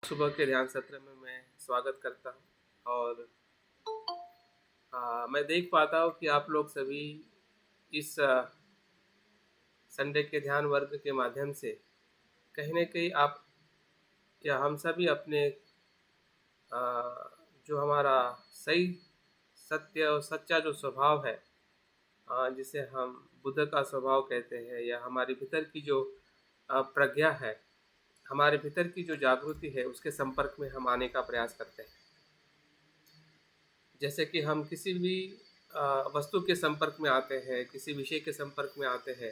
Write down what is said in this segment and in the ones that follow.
सुबह के ध्यान सत्र में मैं स्वागत करता हूँ और मैं देख पाता हूँ कि आप लोग सभी इस संडे के ध्यान वर्ग के माध्यम से कहीं न कहीं आप या हम सभी अपने अ, जो हमारा सही सत्य और सच्चा जो स्वभाव है, जिसे हम बुद्ध का स्वभाव कहते हैं, या हमारे भीतर की जो प्रज्ञा है, हमारे भीतर की जो जागृति है, उसके संपर्क में हम आने का प्रयास करते हैं। जैसे कि हम किसी भी वस्तु के संपर्क में आते हैं, किसी विषय के संपर्क में आते हैं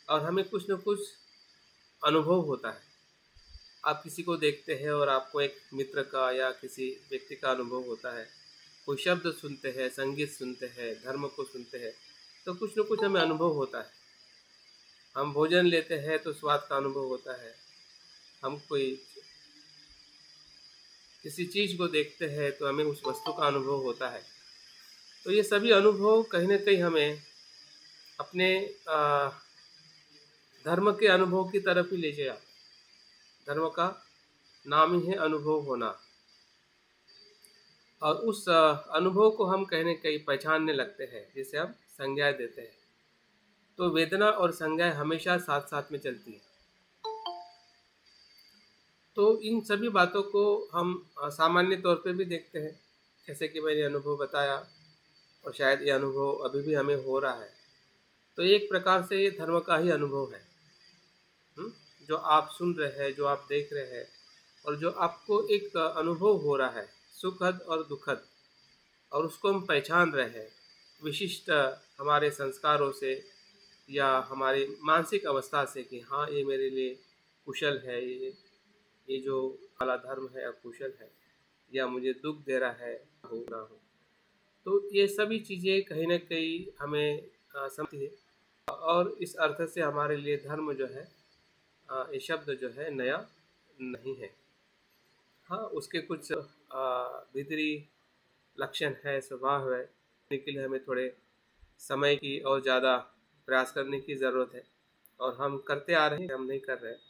और हमें कुछ न कुछ अनुभव होता है। आप किसी को देखते हैं और आपको एक मित्र का या किसी व्यक्ति का अनुभव होता है। कोई शब्द सुनते हैं, संगीत सुनते हैं, धर्म को सुनते हैं, तो कुछ न कुछ हमें अनुभव होता है। हम भोजन लेते हैं तो स्वाद का अनुभव होता है। हम कोई किसी चीज़ को देखते हैं तो हमें उस वस्तु का अनुभव होता है। तो ये सभी अनुभव कहीं न कहीं हमें अपने धर्म के अनुभव की तरफ ही ले जाए। धर्म का नाम ही है अनुभव होना, और उस अनुभव को हम कहीं न कहीं पहचानने लगते हैं, जिसे हम संज्ञाएँ देते हैं। तो वेदना और संज्ञाएँ हमेशा साथ-साथ में चलती हैं। तो इन सभी बातों को हम सामान्य तौर पे भी देखते हैं, जैसे कि मैंने अनुभव बताया, और शायद ये अनुभव अभी भी हमें हो रहा है। तो एक प्रकार से ये धर्म का ही अनुभव है। हुँ? जो आप सुन रहे हैं, जो आप देख रहे हैं और जो आपको एक अनुभव हो रहा है, सुखद और दुखद, और उसको हम पहचान रहे हैं, विशिष्ट हमारे संस्कारों से या हमारी मानसिक अवस्था से, कि हाँ, ये मेरे लिए कुशल है, ये जो वाला धर्म है अकुशल है, या मुझे दुख दे रहा है, हो ना हो। तो ये सभी चीज़ें कहीं न कहीं हमें समझती है, और इस अर्थ से हमारे लिए धर्म जो है, ये शब्द जो है नया नहीं है। हाँ, उसके कुछ भीतरी लक्षण है, स्वभाव है, इसके के लिए हमें थोड़े समय की और ज़्यादा प्रयास करने की ज़रूरत है, और हम करते आ रहे हैं, हम नहीं कर रहे हैं।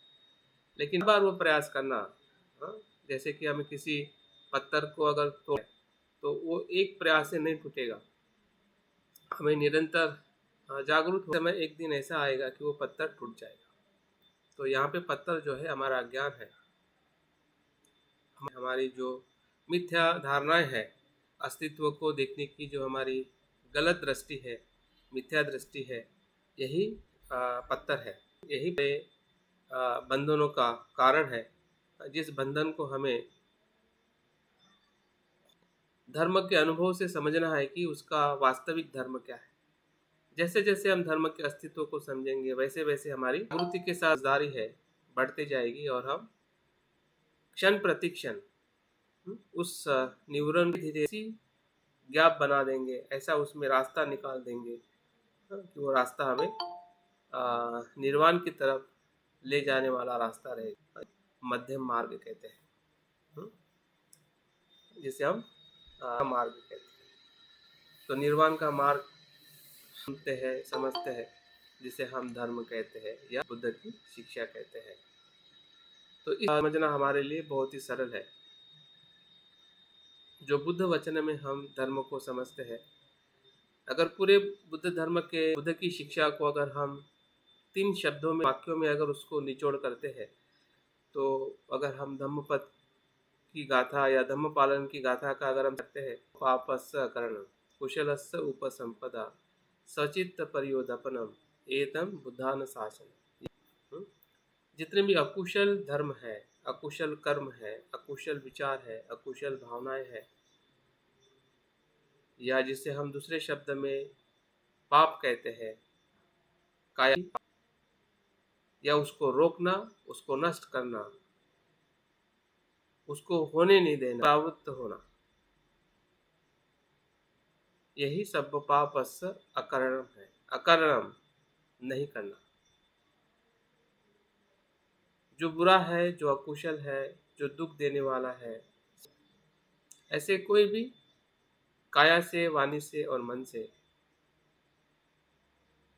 लेकिन बार वो प्रयास करना, हाँ, जैसे कि हमें किसी पत्थर को अगर तोड़े, तो वो एक प्रयास से नहीं टूटेगा। हमें निरंतर जागरूक समय एक दिन ऐसा आएगा कि वो पत्थर टूट जाएगा। तो यहाँ पे पत्थर जो है हमारा अज्ञान है, हमारी जो मिथ्या धारणाएं हैं, अस्तित्व को देखने की जो हमारी गलत दृष्टि है, मिथ्या दृष्टि है, यही पत्थर है। यही बंधनों का कारण है, जिस बंधन को हमें धर्म के अनुभव से समझना है कि उसका वास्तविक धर्म क्या है। जैसे जैसे हम धर्म के अस्तित्व को समझेंगे, वैसे वैसे हमारी प्रवृत्ति के साथ समझदारी है बढ़ते जाएगी, और हम क्षण प्रति क्षण उस न्यूरन को धीरे सी गैप बना देंगे, ऐसा उसमें रास्ता निकाल देंगे, कि वो रास्ता हमें निर्वाण की तरफ ले जाने वाला रास्ता रहेगा। मध्यम मार्ग कहते हैं, हम्म, जिसे हम मार्ग कहते हैं। तो निर्वाण का मार्ग सुनते हैं, समझते हैं, जिसे हम धर्म कहते हैं या बुद्ध की शिक्षा कहते हैं। तो इस समझना हमारे लिए बहुत ही सरल है। जो बुद्ध वचन में हम धर्म को समझते हैं, अगर पूरे बुद्ध की शिक्षा को अगर हम 3 शब्दों में, वाक्यों में अगर उसको निचोड़ करते हैं, तो अगर हम धम्मपद की गाथा या धम्म पालन की गाथा का अगर हम करते हैं, पापस्य करणम, कुशलस्य उपसंपदा, सचित्त परियोदपनम, एतम बुद्धान शासन। जितने भी अकुशल धर्म है, अकुशल कर्म है, अकुशल विचार है, अकुशल भावनाएं है, या जिसे हम दूसरे शब्द में पाप कहते हैं, काया, या उसको रोकना, उसको नष्ट करना, उसको होने नहीं देना, प्रावृत्त होना, यही सब पापस्य अकरणम है। अकरणम, नहीं करना। जो बुरा है, जो अकुशल है, जो दुख देने वाला है, ऐसे कोई भी काया से, वाणी से और मन से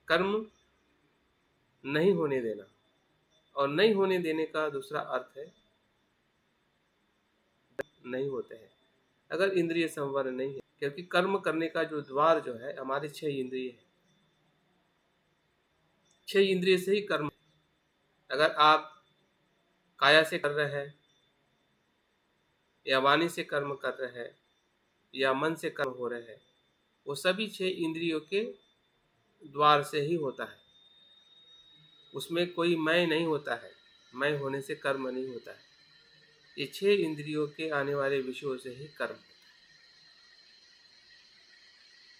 कर्म नहीं होने देना। और नहीं होने देने का दूसरा अर्थ है नहीं होते हैं अगर इंद्रिय संवर नहीं है, क्योंकि कर्म करने का जो द्वार जो है हमारे 6 इंद्रिय है। 6 इंद्रिय से ही कर्म। अगर आप काया से कर रहे हैं या वाणी से कर्म कर रहे हैं या मन से कर्म हो रहे हैं, वो सभी 6 इंद्रियों के द्वार से ही होता है। उसमें कोई मैं नहीं होता है, मैं होने से कर्म नहीं होता है। ये 6 इंद्रियों के आने वाले विषयों से ही कर्म होता है।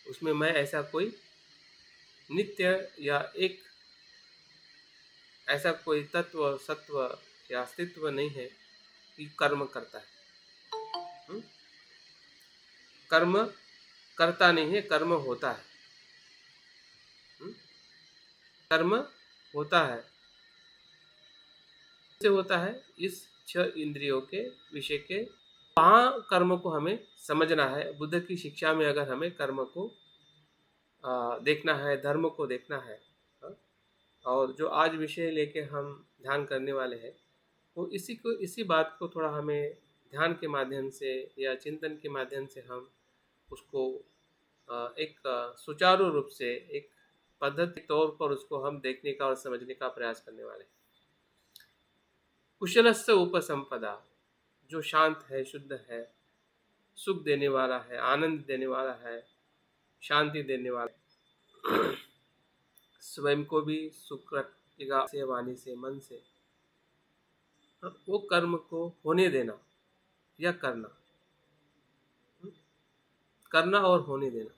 उसमें मैं ऐसा कोई नित्य या एक ऐसा कोई तत्व सत्व या अस्तित्व नहीं है कि कर्म करता है। कर्म करता नहीं है, कर्म होता है। कर्म होता है से होता है इस 6 इंद्रियों के विषय के। वहाँ कर्म को हमें समझना है। बुद्ध की शिक्षा में अगर हमें कर्म को देखना है, धर्म को देखना है, और जो आज विषय लेके हम ध्यान करने वाले हैं वो इसी बात को थोड़ा हमें ध्यान के माध्यम से या चिंतन के माध्यम से हम उसको एक सुचारू रूप से एक पद्धति तौर पर उसको हम देखने का और समझने का प्रयास करने वाले हैं। कुशलस्य उपसंपदा, जो शांत है, शुद्ध है, सुख देने वाला है, आनंद देने वाला है, शांति देने वाला है, स्वयं को भी सुख रखेगा से, वाणी से, मन से, वो कर्म को होने देना या करना और होने देना।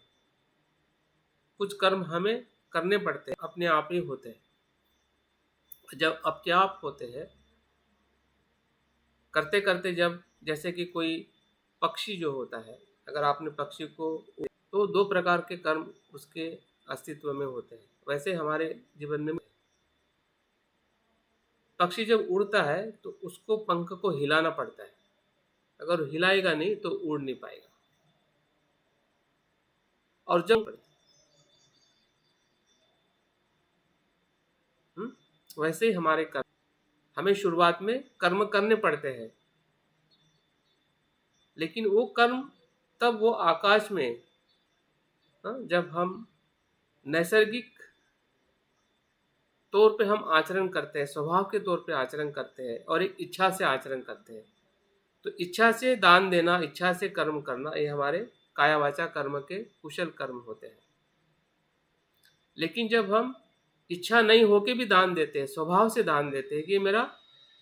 कुछ कर्म हमें करने पड़ते हैं, अपने आप ही होते हैं। जब अपने आप होते हैं, करते करते, जब जैसे कि कोई पक्षी जो होता है, अगर आपने पक्षी को, तो 2 प्रकार के कर्म उसके अस्तित्व में होते हैं। वैसे हमारे जीवन में पक्षी जब उड़ता है तो उसको पंख को हिलाना पड़ता है। अगर हिलाएगा नहीं तो उड़ नहीं पाएगा। और जब वैसे ही हमारे कर्म, हमें शुरुआत में कर्म करने पड़ते हैं, लेकिन वो कर्म तब वो आकाश में, जब हम नैसर्गिक तौर पे हम आचरण करते हैं, स्वभाव के तौर पे आचरण करते हैं और एक इच्छा से आचरण करते हैं। तो इच्छा से दान देना, इच्छा से कर्म करना, ये हमारे काया वाचा कर्म के कुशल कर्म होते हैं। लेकिन जब हम इच्छा नहीं होके भी दान देते हैं, स्वभाव से दान देते हैं कि ये मेरा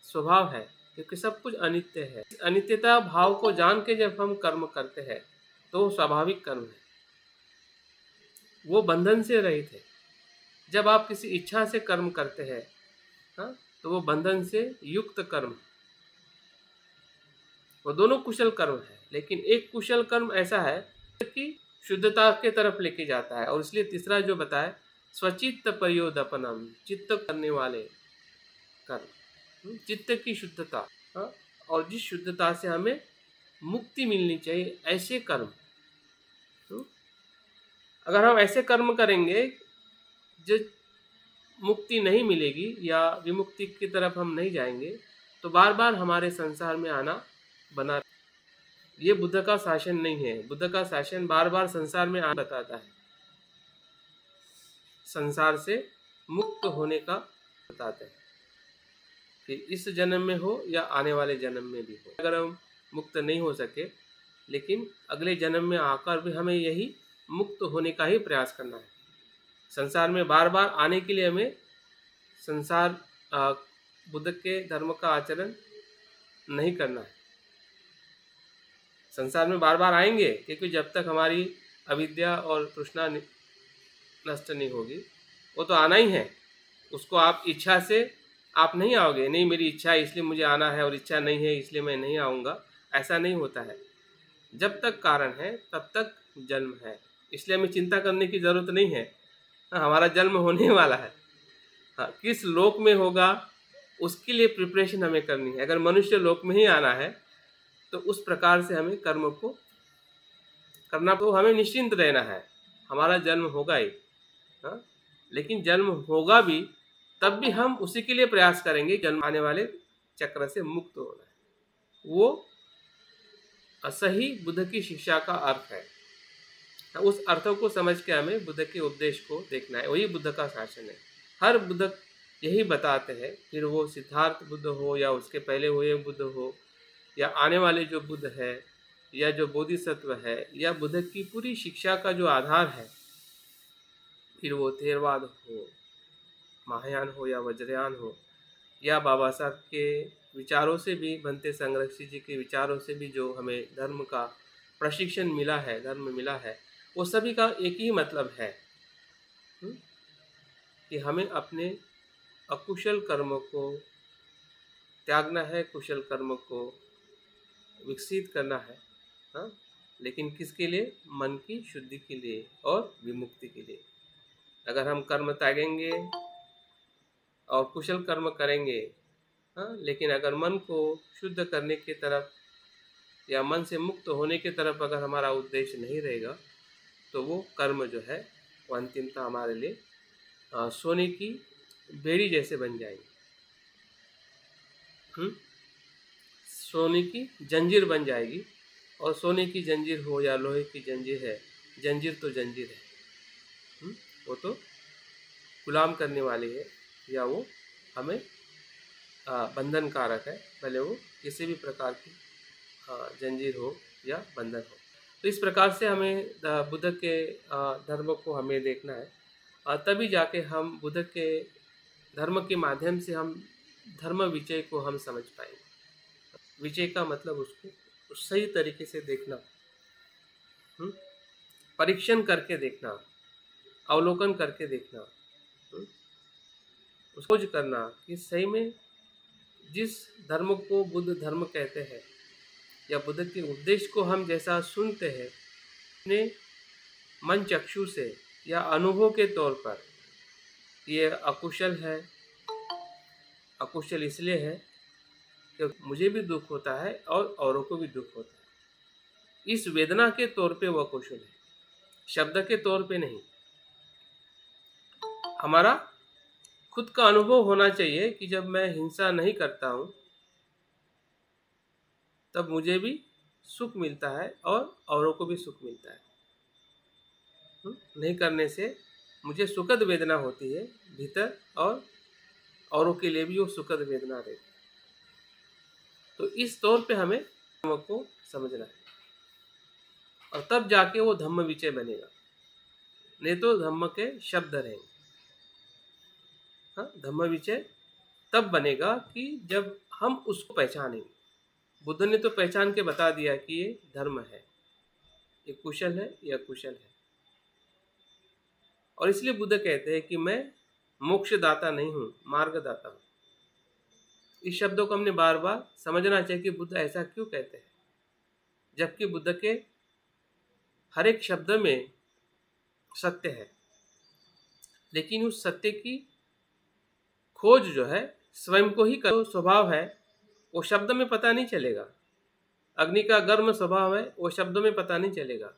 स्वभाव है, क्योंकि सब कुछ अनित्य है, अनित्यता भाव को जान के जब हम कर्म करते हैं तो वो स्वाभाविक कर्म है, वो बंधन से रहित है। जब आप किसी इच्छा से कर्म करते हैं, तो वो बंधन से युक्त कर्म, वो दोनों कुशल कर्म है। लेकिन एक कुशल कर्म ऐसा है कि शुद्धता के तरफ लेके जाता है, और इसलिए तीसरा जो बताया, स्वचित्त परियोदपनम, चित्त करने वाले कर्म, चित्त की शुद्धता, और जिस शुद्धता से हमें मुक्ति मिलनी चाहिए, ऐसे कर्म। अगर हम ऐसे कर्म करेंगे जो मुक्ति नहीं मिलेगी या विमुक्ति की तरफ हम नहीं जाएंगे, तो बार बार हमारे संसार में आना बना। ये बुद्ध का शासन नहीं है। बुद्ध का शासन बार बार संसार में आना बताता है, संसार से मुक्त होने का बताते हैं कि इस जन्म में हो या आने वाले जन्म में भी हो। अगर हम मुक्त नहीं हो सके, लेकिन अगले जन्म में आकर भी हमें यही मुक्त होने का ही प्रयास करना है। संसार में बार बार आने के लिए हमें संसार बुद्ध के धर्म का आचरण नहीं करना है। संसार में बार बार आएंगे, क्योंकि जब तक हमारी अविद्या और तृष्णा नष्ट नहीं होगी, वो तो आना ही है। उसको आप इच्छा से आप नहीं आओगे, नहीं मेरी इच्छा है इसलिए मुझे आना है और इच्छा नहीं है इसलिए मैं नहीं आऊँगा, ऐसा नहीं होता है। जब तक कारण है तब तक जन्म है, इसलिए हमें चिंता करने की ज़रूरत नहीं है। हमारा जन्म होने वाला है, किस लोक में होगा उसके लिए प्रिपरेशन हमें करनी है। अगर मनुष्य लोक में ही आना है तो उस प्रकार से हमें कर्म को करना, तो हमें निश्चिंत रहना है, हमारा जन्म होगा ही। लेकिन जन्म होगा भी तब भी हम उसी के लिए प्रयास करेंगे, जन्म आने वाले चक्र से मुक्त होना है। वो सही बुद्ध की शिक्षा का अर्थ है। उस अर्थों को समझ के हमें बुद्ध के उपदेश को देखना है, वही बुद्ध का शासन है। हर बुद्ध यही बताते हैं, फिर वो सिद्धार्थ बुद्ध हो या उसके पहले हुए बुद्ध हो या आने वाले जो बुद्ध है या जो बोधिसत्व है या बुद्ध की पूरी शिक्षा का जो आधार है, फिर वो थेरवाद हो, महायान हो या वज्रयान हो या बाबा साहब के विचारों से भी, बनते संरक्षी जी के विचारों से भी जो हमें धर्म का प्रशिक्षण मिला है, धर्म मिला है, वो सभी का एक ही मतलब है कि हमें अपने अकुशल कर्म को त्यागना है, कुशल कर्म को विकसित करना है। हाँ, लेकिन किसके लिए? मन की शुद्धि के लिए और विमुक्ति के लिए। अगर हम कर्म त्यागेंगे और कुशल कर्म करेंगे, हाँ, लेकिन अगर मन को शुद्ध करने की तरफ या मन से मुक्त होने की तरफ अगर हमारा उद्देश्य नहीं रहेगा, तो वो कर्म जो है वो अंतिमता हमारे लिए सोने की बेड़ी जैसे बन जाएगी। सोने की जंजीर बन जाएगी, और सोने की जंजीर हो या लोहे की जंजीर है, जंजीर तो जंजीर है। वो तो गुलाम करने वाली है या वो हमें बंधन कारक है, भले वो किसी भी प्रकार की जंजीर हो या बंधन हो। तो इस प्रकार से हमें बुद्ध के धर्म को हमें देखना है, तभी जाके हम बुद्ध के धर्म के माध्यम से हम धर्म विजय को हम समझ पाएंगे। विजय का मतलब उसको सही तरीके से देखना, परीक्षण करके देखना, अवलोकन करके देखना, खोज करना कि सही में जिस धर्म को बुद्ध धर्म कहते हैं या बुद्ध के उपदेश को हम जैसा सुनते हैं अपने मन चक्षु से या अनुभव के तौर पर, ये अकुशल है, अकुशल इसलिए है कि मुझे भी दुख होता है और औरों को भी दुख होता है। इस वेदना के तौर पे वह कुशल है, शब्द के तौर पे नहीं। हमारा खुद का अनुभव होना चाहिए कि जब मैं हिंसा नहीं करता हूँ तब मुझे भी सुख मिलता है और औरों को भी सुख मिलता है। नहीं करने से मुझे सुखद वेदना होती है भीतर, और औरों के लिए भी वो सुखद वेदना रहती है। तो इस तौर पे हमें धम्म को समझना है, और तब जाके वो धम्म विचय बनेगा, नहीं तो धम्म के शब्द रहेंगे। हाँ, धम्म विचय तब बनेगा कि जब हम उसको पहचानेंगे। बुद्ध ने तो पहचान के बता दिया कि ये धर्म है, ये कुशल है, ये अकुशल है। और इसलिए बुद्ध कहते हैं कि मैं मोक्षदाता नहीं हूँ, मार्गदाता हूँ। इस शब्दों को हमने बार बार समझना चाहिए कि बुद्ध ऐसा क्यों कहते हैं, जबकि बुद्ध के हर एक शब्द में सत्य है, लेकिन उस सत्य की खोज जो है स्वयं को ही करो स्वभाव है, वो शब्द में पता नहीं चलेगा। अग्नि का गर्म स्वभाव है, वो शब्दों में पता नहीं चलेगा।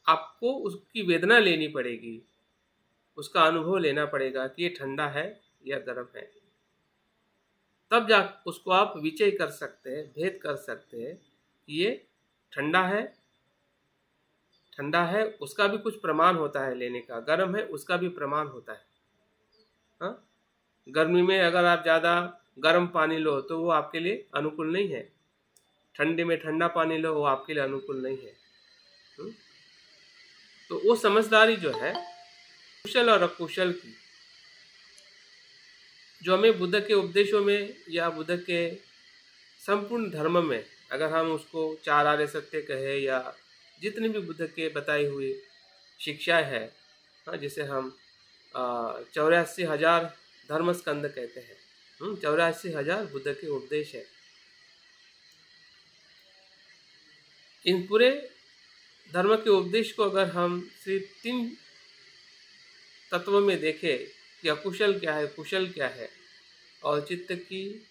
आपको उसकी वेदना लेनी पड़ेगी, उसका अनुभव लेना पड़ेगा कि ये ठंडा है या गर्म है, तब जा उसको आप विचय कर सकते हैं, भेद कर सकते हैं कि ये ठंडा है उसका भी कुछ प्रमाण होता है लेने का, गर्म है उसका भी प्रमाण होता है। हाँ, गर्मी में अगर आप ज़्यादा गर्म पानी लो तो वो आपके लिए अनुकूल नहीं है, ठंडे में ठंडा पानी लो वो आपके लिए अनुकूल नहीं है। तो वो समझदारी जो है कुशल और अकुशल की, जो हमें बुद्ध के उपदेशों में या बुद्ध के संपूर्ण धर्म में, अगर हम उसको 4 आर्य सत्य कहे या जितने भी बुद्ध के बताई हुई शिक्षा है, जिसे हम 84,000 धर्म स्कंद कहते हैं, 84,000 बुद्ध के उपदेश है। इन पूरे धर्म के उपदेश को अगर हम सिर्फ 3 तत्वों में देखें कि अकुशल क्या है, कुशल क्या है और चित्त की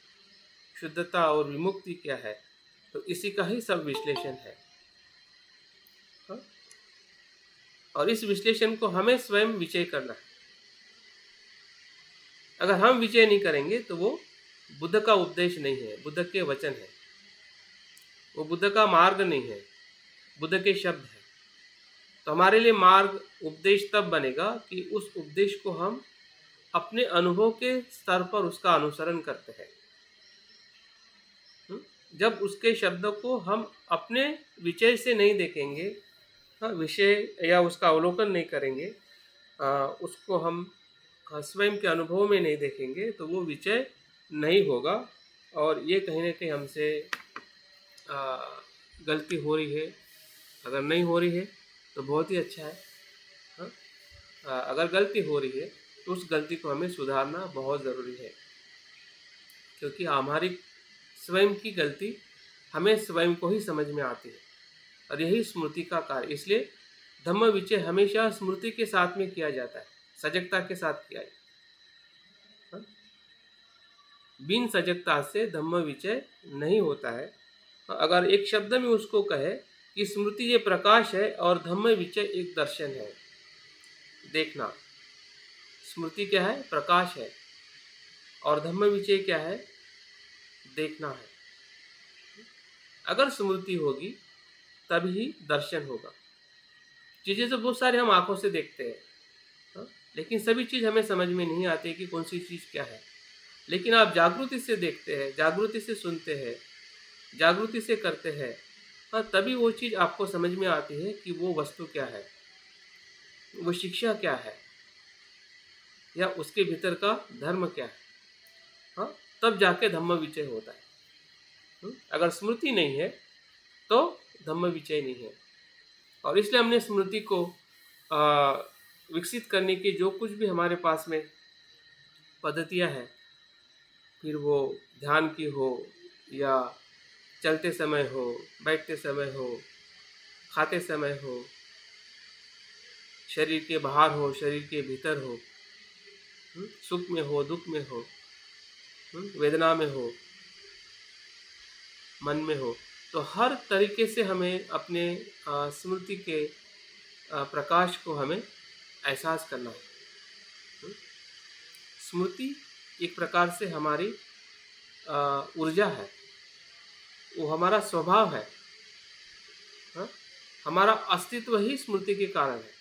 शुद्धता और विमुक्ति क्या है, तो इसी का ही सब विश्लेषण है। और इस विश्लेषण को हमें स्वयं विचय करना है। अगर हम विचय नहीं करेंगे तो वो बुद्ध का उपदेश नहीं है, बुद्ध के वचन है। वो बुद्ध का मार्ग नहीं है, बुद्ध के शब्द है। तो हमारे लिए मार्ग उपदेश तब बनेगा कि उस उपदेश को हम अपने अनुभव के स्तर पर उसका अनुसरण करते हैं। जब उसके शब्दों को हम अपने विषय से नहीं देखेंगे, विषय या उसका अवलोकन नहीं करेंगे, उसको हम स्वयं के अनुभव में नहीं देखेंगे, तो वो विषय नहीं होगा। और ये कहीं ना कहीं हमसे गलती हो रही है। अगर नहीं हो रही है तो बहुत ही अच्छा है। अगर गलती हो रही है तो उस गलती को हमें सुधारना बहुत ज़रूरी है, क्योंकि हमारी स्वयं की गलती हमें स्वयं को ही समझ में आती है, और यही स्मृति का कार्य। इसलिए धम्म विचय हमेशा स्मृति के साथ में किया जाता है, सजगता के साथ किया जाता है। बिन सजगता से धम्म विचय नहीं होता है। अगर एक शब्द में उसको कहे कि स्मृति ये प्रकाश है और धम्म विचय एक दर्शन है, देखना। स्मृति क्या है? प्रकाश है। और धम्म विचय क्या है? देखना है। अगर स्मृति होगी तभी दर्शन होगा। चीज़ें तो बहुत सारी हम आंखों से देखते हैं, लेकिन सभी चीज़ हमें समझ में नहीं आती कि कौन सी चीज़ क्या है। लेकिन आप जागृति से देखते हैं, जागृति से सुनते हैं, जागृति से करते हैं, तभी वो चीज़ आपको समझ में आती है कि वो वस्तु क्या है, वो शिक्षा क्या है, या उसके भीतर का धर्म क्या है। तब जाके धम्म विचय होता है। अगर स्मृति नहीं है तो धम्म विचय नहीं है। और इसलिए हमने स्मृति को विकसित करने की जो कुछ भी हमारे पास में पद्धतियाँ हैं, फिर वो ध्यान की हो या चलते समय हो, बैठते समय हो, खाते समय हो, शरीर के बाहर हो, शरीर के भीतर हो, सुख में हो, दुख में हो, वेदना में हो, मन में हो, तो हर तरीके से हमें अपने स्मृति के प्रकाश को हमें एहसास करना है। स्मृति एक प्रकार से हमारी ऊर्जा है, वो हमारा स्वभाव है। हमारा अस्तित्व ही स्मृति के कारण है।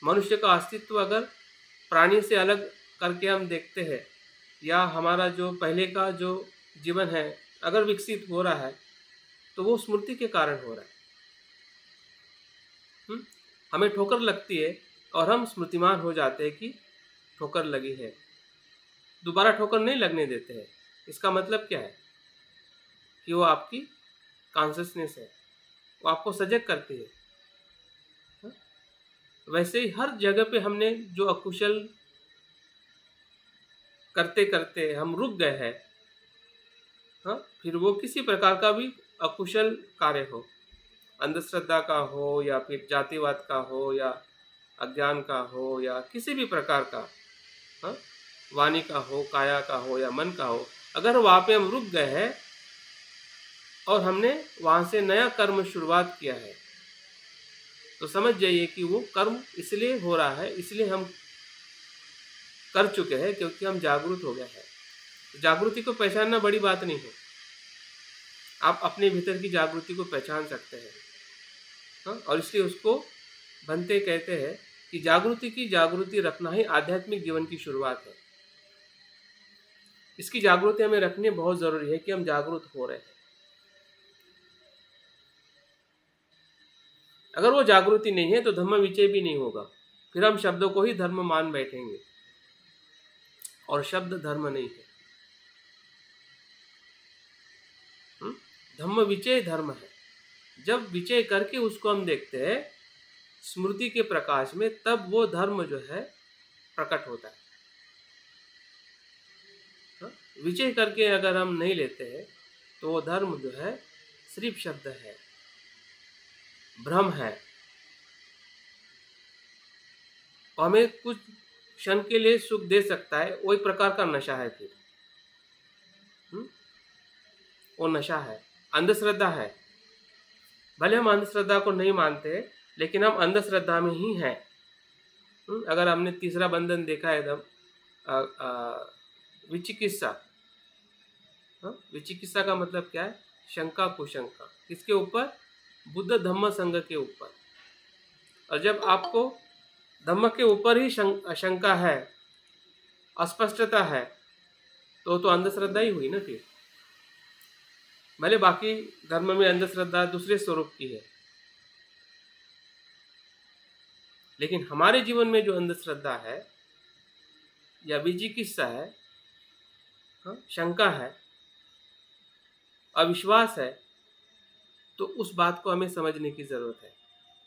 मनुष्य का अस्तित्व अगर प्राणी से अलग करके हम देखते हैं, या हमारा जो पहले का जो जीवन है अगर विकसित हो रहा है, तो वो स्मृति के कारण हो रहा है। हमें ठोकर लगती है और हम स्मृतिमान हो जाते हैं कि ठोकर लगी है, दोबारा ठोकर नहीं लगने देते हैं। इसका मतलब क्या है? कि वो आपकी कॉन्शियसनेस है, वो आपको सजग करती है। वैसे ही हर जगह पे हमने जो अकुशल करते करते हम रुक गए हैं, फिर वो किसी प्रकार का भी अकुशल कार्य हो, अंधश्रद्धा का हो या फिर जातिवाद का हो या अज्ञान का हो या किसी भी प्रकार का, वाणी का हो, काया का हो या मन का हो, अगर वहाँ पे हम रुक गए हैं और हमने वहाँ से नया कर्म शुरुआत किया है, तो समझ जाइए कि वो कर्म इसलिए हो रहा है, इसलिए हम कर चुके हैं क्योंकि हम जागरूक हो गए हैं। जागृति को पहचानना बड़ी बात नहीं है। आप अपने भीतर की जागृति को पहचान सकते हैं, और इसलिए उसको भंते कहते हैं कि जागृति की जागृति रखना ही आध्यात्मिक जीवन की शुरुआत है। इसकी जागृति हमें रखनी बहुत ज़रूरी है कि हम जागरूक हो रहे हैं। अगर वो जागृति नहीं है तो धम्म विचय भी नहीं होगा। फिर हम शब्दों को ही धर्म मान बैठेंगे, और शब्द धर्म नहीं है। धम्म विचय धर्म है। जब विचय करके उसको हम देखते हैं स्मृति के प्रकाश में, तब वो धर्म जो है प्रकट होता है। विचय करके अगर हम नहीं लेते हैं तो वो धर्म जो है सिर्फ शब्द है, भ्रम है, और हमें कुछ क्षण के लिए सुख दे सकता है। वो एक प्रकार का नशा है। फिर वो नशा है, अंधश्रद्धा है। भले हम अंधश्रद्धा को नहीं मानते, लेकिन हम अंधश्रद्धा में ही हैं। अगर हमने तीसरा बंधन देखा है, एकदम विचिकित्सा, हाँ, विचिकित्सा का मतलब क्या है? शंका कुशंका। किसके ऊपर? बुद्ध धम्म संघ के ऊपर। और जब आपको धम्म के ऊपर ही शंका है, अस्पष्टता है, तो अंधश्रद्धा ही हुई ना फिर। भले बाकी धर्म में अंधश्रद्धा दूसरे स्वरूप की है, लेकिन हमारे जीवन में जो अंधश्रद्धा है या विचिकित्सा है, हाँ, शंका है, अविश्वास है, तो उस बात को हमें समझने की जरूरत है।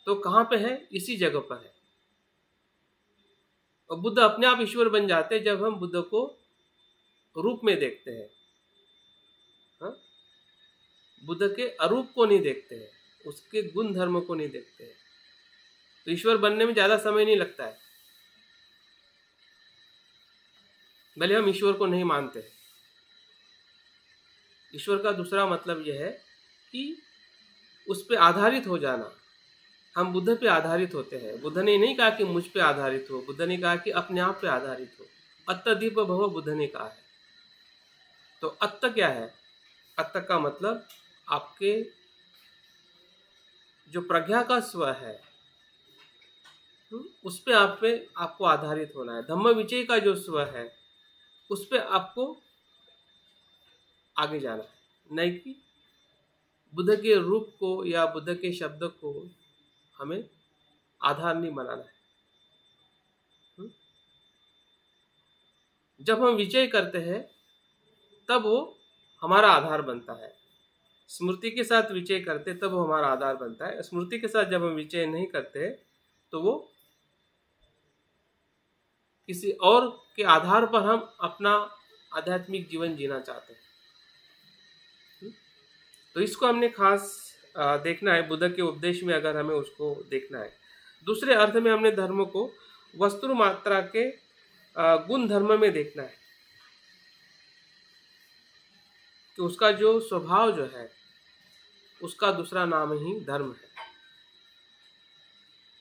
तो कहाँ पे है? इसी जगह पर है। और बुद्ध अपने आप ईश्वर बन जाते हैं जब हम बुद्ध को रूप में देखते हैं। हाँ? बुद्ध के अरूप को नहीं देखते हैं, उसके गुण धर्म को नहीं देखते हैं, तो ईश्वर बनने में ज्यादा समय नहीं लगता है, भले हम ईश्वर को नहीं मानते हैं। ईश्वर का दूसरा मतलब यह है कि उस पर आधारित हो जाना। हम बुद्ध पे आधारित होते हैं। बुद्ध ने नहीं कहा कि मुझ पे आधारित हो, बुद्ध ने कहा कि अपने आप पे आधारित हो। अत्तदीप भव बुद्ध ने कहा है। तो अत्त क्या है? अत्त का मतलब आपके जो प्रज्ञा का स्व है, उस पे आपको आधारित होना है। धम्म विजय का जो स्व है, उस पे आपको आगे जाना है, नहीं कि बुद्ध के रूप को या बुद्ध के शब्द को हमें आधार नहीं बनाना है। जब हम विजय करते हैं तब वो हमारा आधार बनता है। स्मृति के साथ विजय करते तब वो हमारा आधार बनता है। स्मृति के साथ जब हम विजय नहीं करते तो वो किसी और के आधार पर हम अपना आध्यात्मिक जीवन जीना चाहते हैं। तो इसको हमने खास देखना है। बुद्ध के उपदेश में अगर हमें उसको देखना है, दूसरे अर्थ में हमने धर्म को वस्तु मात्रा के गुण धर्म में देखना है कि उसका जो स्वभाव जो है, उसका दूसरा नाम ही धर्म है।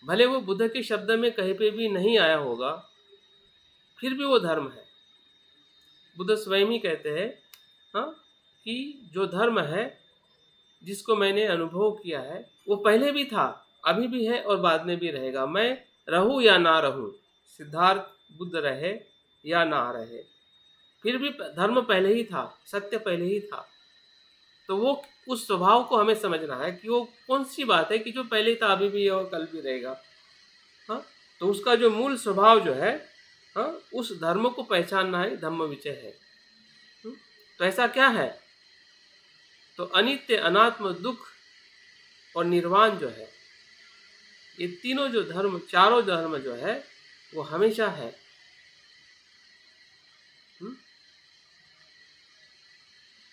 भले वो बुद्ध के शब्द में कहीं पे भी नहीं आया होगा, फिर भी वो धर्म है। बुद्ध स्वयं ही कहते हैं, हाँ, कि जो धर्म है जिसको मैंने अनुभव किया है वो पहले भी था, अभी भी है और बाद में भी रहेगा। मैं रहूं या ना रहूं, सिद्धार्थ बुद्ध रहे या ना रहे, फिर भी धर्म पहले ही था, सत्य पहले ही था। तो वो उस स्वभाव को हमें समझना है कि वो कौन सी बात है कि जो पहले था, अभी भी है और कल भी रहेगा। हाँ, तो उसका जो मूल स्वभाव जो है, हाँ, उस धर्म को पहचानना ही धम्म विजय है। तो ऐसा क्या है? तो अनित्य, अनात्म, दुख और निर्वाण जो है, ये तीनों जो धर्म, चारों धर्म जो है, वो हमेशा है।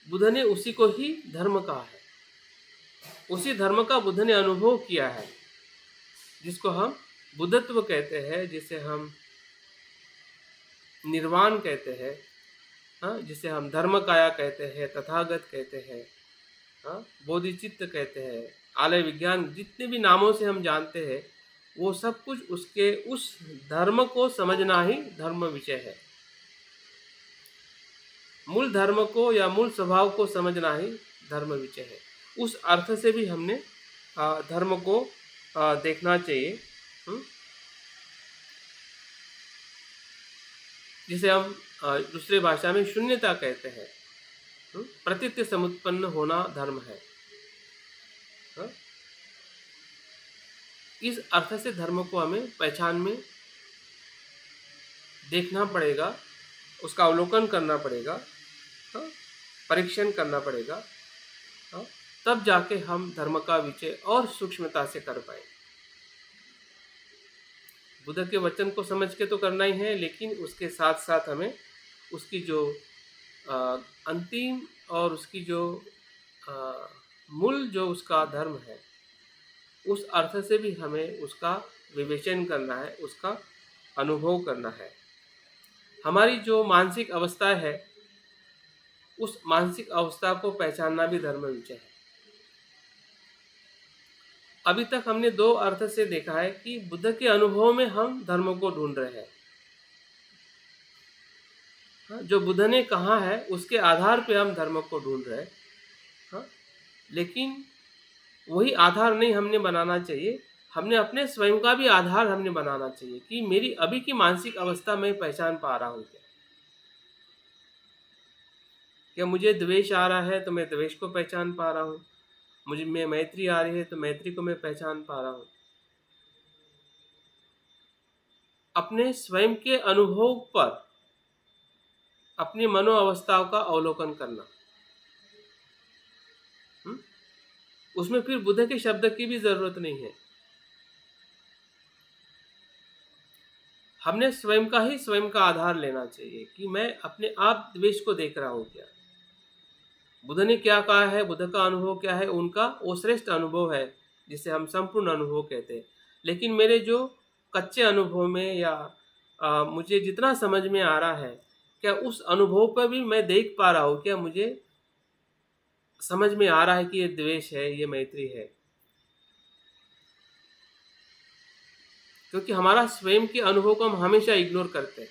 बुद्ध ने उसी को ही धर्म कहा है। उसी धर्म का बुद्ध ने अनुभव किया है, जिसको हम बुद्धत्व कहते हैं, जिसे हम निर्वाण कहते हैं, हाँ, जिसे हम धर्म काया कहते हैं, तथागत कहते हैं, हाँ, बोधिचित्त कहते हैं, आलय विज्ञान, जितने भी नामों से हम जानते हैं, वो सब कुछ उसके उस धर्म को समझना ही धर्म विषय है। मूल धर्म को या मूल स्वभाव को समझना ही धर्म विषय है। उस अर्थ से भी हमने धर्म को देखना चाहिए, जिसे हम दूसरे भाषा में शून्यता कहते हैं। प्रतीत्य समुत्पन्न होना धर्म है। इस अर्थ से धर्म को हमें पहचान में देखना पड़ेगा, उसका अवलोकन करना पड़ेगा, परीक्षण करना पड़ेगा, तब जाके हम धर्म का विषय और सूक्ष्मता से कर पाए। बुद्ध के वचन को समझ के तो करना ही है, लेकिन उसके साथ साथ हमें उसकी जो अंतिम और उसकी जो मूल जो उसका धर्म है, उस अर्थ से भी हमें उसका विवेचन करना है, उसका अनुभव करना है। हमारी जो मानसिक अवस्था है, उस मानसिक अवस्था को पहचानना भी धर्म विषय है। अभी तक हमने दो अर्थ से देखा है कि बुद्ध के अनुभव में हम धर्म को ढूंढ रहे हैं। हाँ, जो बुद्ध ने कहा है उसके आधार पे हम धर्म को ढूंढ रहे हैं। हाँ, लेकिन वही आधार नहीं हमने बनाना चाहिए, हमने अपने स्वयं का भी आधार हमने बनाना चाहिए कि मेरी अभी की मानसिक अवस्था मैं पहचान पा रहा हूँ क्या। क्या मुझे द्वेष आ रहा है तो मैं द्वेष को पहचान पा रहा हूँ, मुझे में मैत्री आ रही है तो मैत्री को मैं पहचान पा रहा हूँ। अपने स्वयं के अनुभव पर अपनी मनोअवस्थाओं का अवलोकन करना। हुँ? उसमें फिर बुद्ध के शब्द की भी जरूरत नहीं है, हमने स्वयं का आधार लेना चाहिए कि मैं अपने आप द्वेष को देख रहा हूँ क्या। बुद्ध ने क्या कहा है, बुद्ध का अनुभव क्या है, उनका वो श्रेष्ठ अनुभव है जिसे हम संपूर्ण अनुभव कहते हैं। लेकिन मेरे जो कच्चे अनुभव में या मुझे जितना समझ में आ रहा है, क्या उस अनुभव पर भी मैं देख पा रहा हूँ क्या, मुझे समझ में आ रहा है कि ये द्वेष है, ये मैत्री है। क्योंकि हमारा स्वयं के अनुभव को हम हमेशा इग्नोर करते हैं।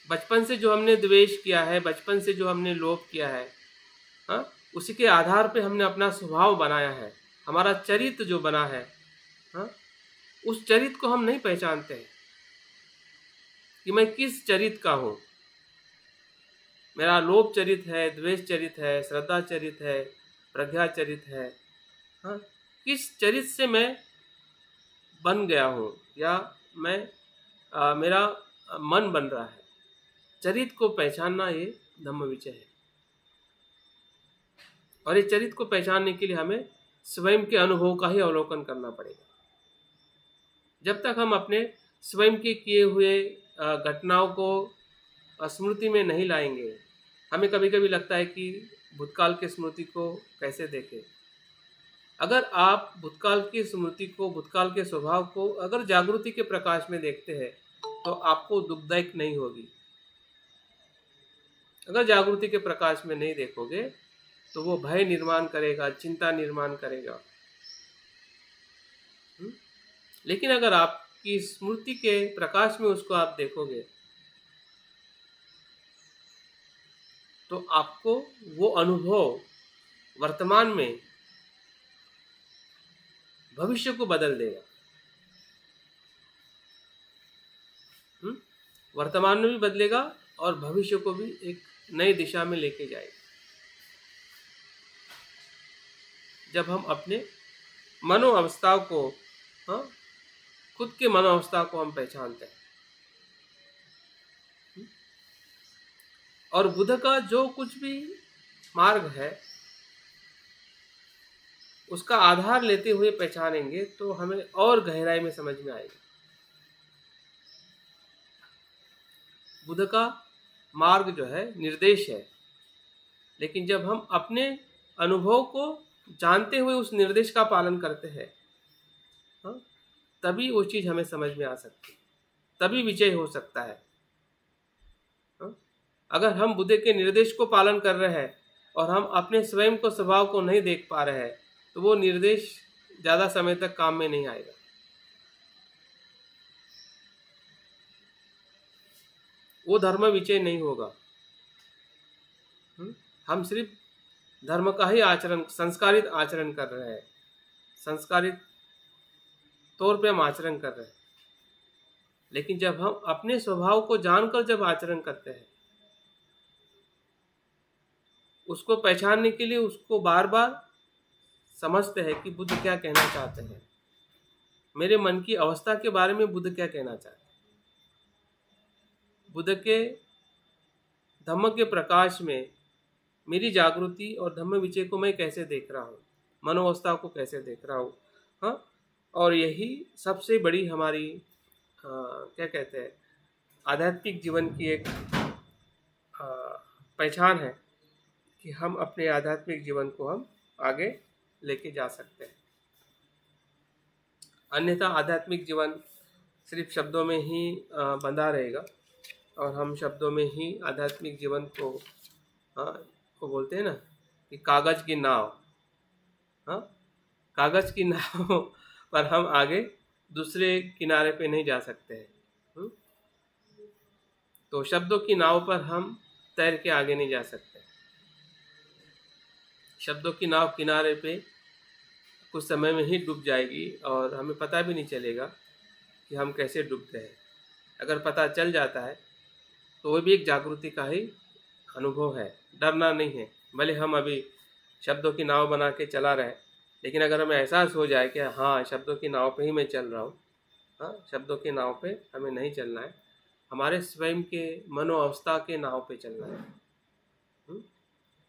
बचपन से जो हमने द्वेष किया है, बचपन से जो हमने लोभ किया है, हाँ, उसी के आधार पे हमने अपना स्वभाव बनाया है, हमारा चरित्र जो बना है, हाँ, उस चरित्र को हम नहीं पहचानते हैं कि मैं किस चरित्र का हूँ। मेरा लोभ चरित्र है, द्वेष चरित्र है, श्रद्धा चरित्र है, प्रज्ञा चरित्र है, हाँ, किस चरित्र से मैं बन गया हूँ या मैं मेरा मन बन रहा है। चरित्र को पहचानना ये धम्म विचय है, और ये चरित्र को पहचानने के लिए हमें स्वयं के अनुभव का ही अवलोकन करना पड़ेगा। जब तक हम अपने स्वयं के किए हुए घटनाओं को स्मृति में नहीं लाएंगे, हमें कभी कभी लगता है कि भूतकाल की स्मृति को कैसे देखें। अगर आप भूतकाल की स्मृति को, भूतकाल के स्वभाव को अगर जागृति के प्रकाश में देखते हैं तो आपको दुखदायक नहीं होगी। अगर जागृति के प्रकाश में नहीं देखोगे तो वो भय निर्माण करेगा, चिंता निर्माण करेगा। लेकिन अगर आपकी स्मृति के प्रकाश में उसको आप देखोगे तो आपको वो अनुभव वर्तमान में भविष्य को बदल देगा। वर्तमान में भी बदलेगा और भविष्य को भी एक नई दिशा में लेके जाएगा। जब हम अपने मनोअवस्थाओं को, हाँ, खुद के मनोअवस्था को हम पहचानते हैं, और बुद्ध का जो कुछ भी मार्ग है उसका आधार लेते हुए पहचानेंगे तो हमें और गहराई में समझ में आएगा। बुद्ध का मार्ग जो है निर्देश है, लेकिन जब हम अपने अनुभव को जानते हुए उस निर्देश का पालन करते हैं, हाँ, तभी वो चीज़ हमें समझ में आ सकती है, तभी विजय हो सकता है। हाँ? अगर हम बुद्ध के निर्देश को पालन कर रहे हैं और हम अपने स्वयं को, स्वभाव को नहीं देख पा रहे हैं तो वो निर्देश ज़्यादा समय तक काम में नहीं आएगा। वो धर्म विजय नहीं होगा। हम सिर्फ धर्म का ही आचरण, संस्कारित आचरण कर रहे हैं, संस्कारित तौर पे हम आचरण कर रहे हैं। लेकिन जब हम अपने स्वभाव को जानकर जब आचरण करते हैं, उसको पहचानने के लिए उसको बार बार समझते हैं कि बुद्ध क्या कहना चाहते हैं, मेरे मन की अवस्था के बारे में बुद्ध क्या कहना चाहते हैं। बुद्ध के धम्म के प्रकाश में मेरी जागृति और धम्म विजय को मैं कैसे देख रहा हूँ, मनोअवस्था को कैसे देख रहा हूँ। हाँ, और यही सबसे बड़ी हमारी क्या कहते हैं, आध्यात्मिक जीवन की एक पहचान है कि हम अपने आध्यात्मिक जीवन को हम आगे लेके जा सकते हैं। अन्यथा आध्यात्मिक जीवन सिर्फ शब्दों में ही बंधा रहेगा, और हम शब्दों में ही आध्यात्मिक जीवन को, को बोलते हैं ना कि कागज़ की नाव, हाँ, कागज़ की नाव पर हम आगे दूसरे किनारे पे नहीं जा सकते हैं। तो शब्दों की नाव पर हम तैर के आगे नहीं जा सकते। शब्दों की नाव किनारे पे कुछ समय में ही डूब जाएगी और हमें पता भी नहीं चलेगा कि हम कैसे डूब गए। अगर पता चल जाता है तो वो भी एक जागृति का ही अनुभव है, डरना नहीं है। भले हम अभी शब्दों की नाव बना के चला रहे, लेकिन अगर हमें एहसास हो जाए कि हाँ, शब्दों की नाव पे ही मैं चल रहा हूँ, हाँ, शब्दों की नाव पे हमें नहीं चलना है, हमारे स्वयं के मनोअवस्था के नाव पे चलना है।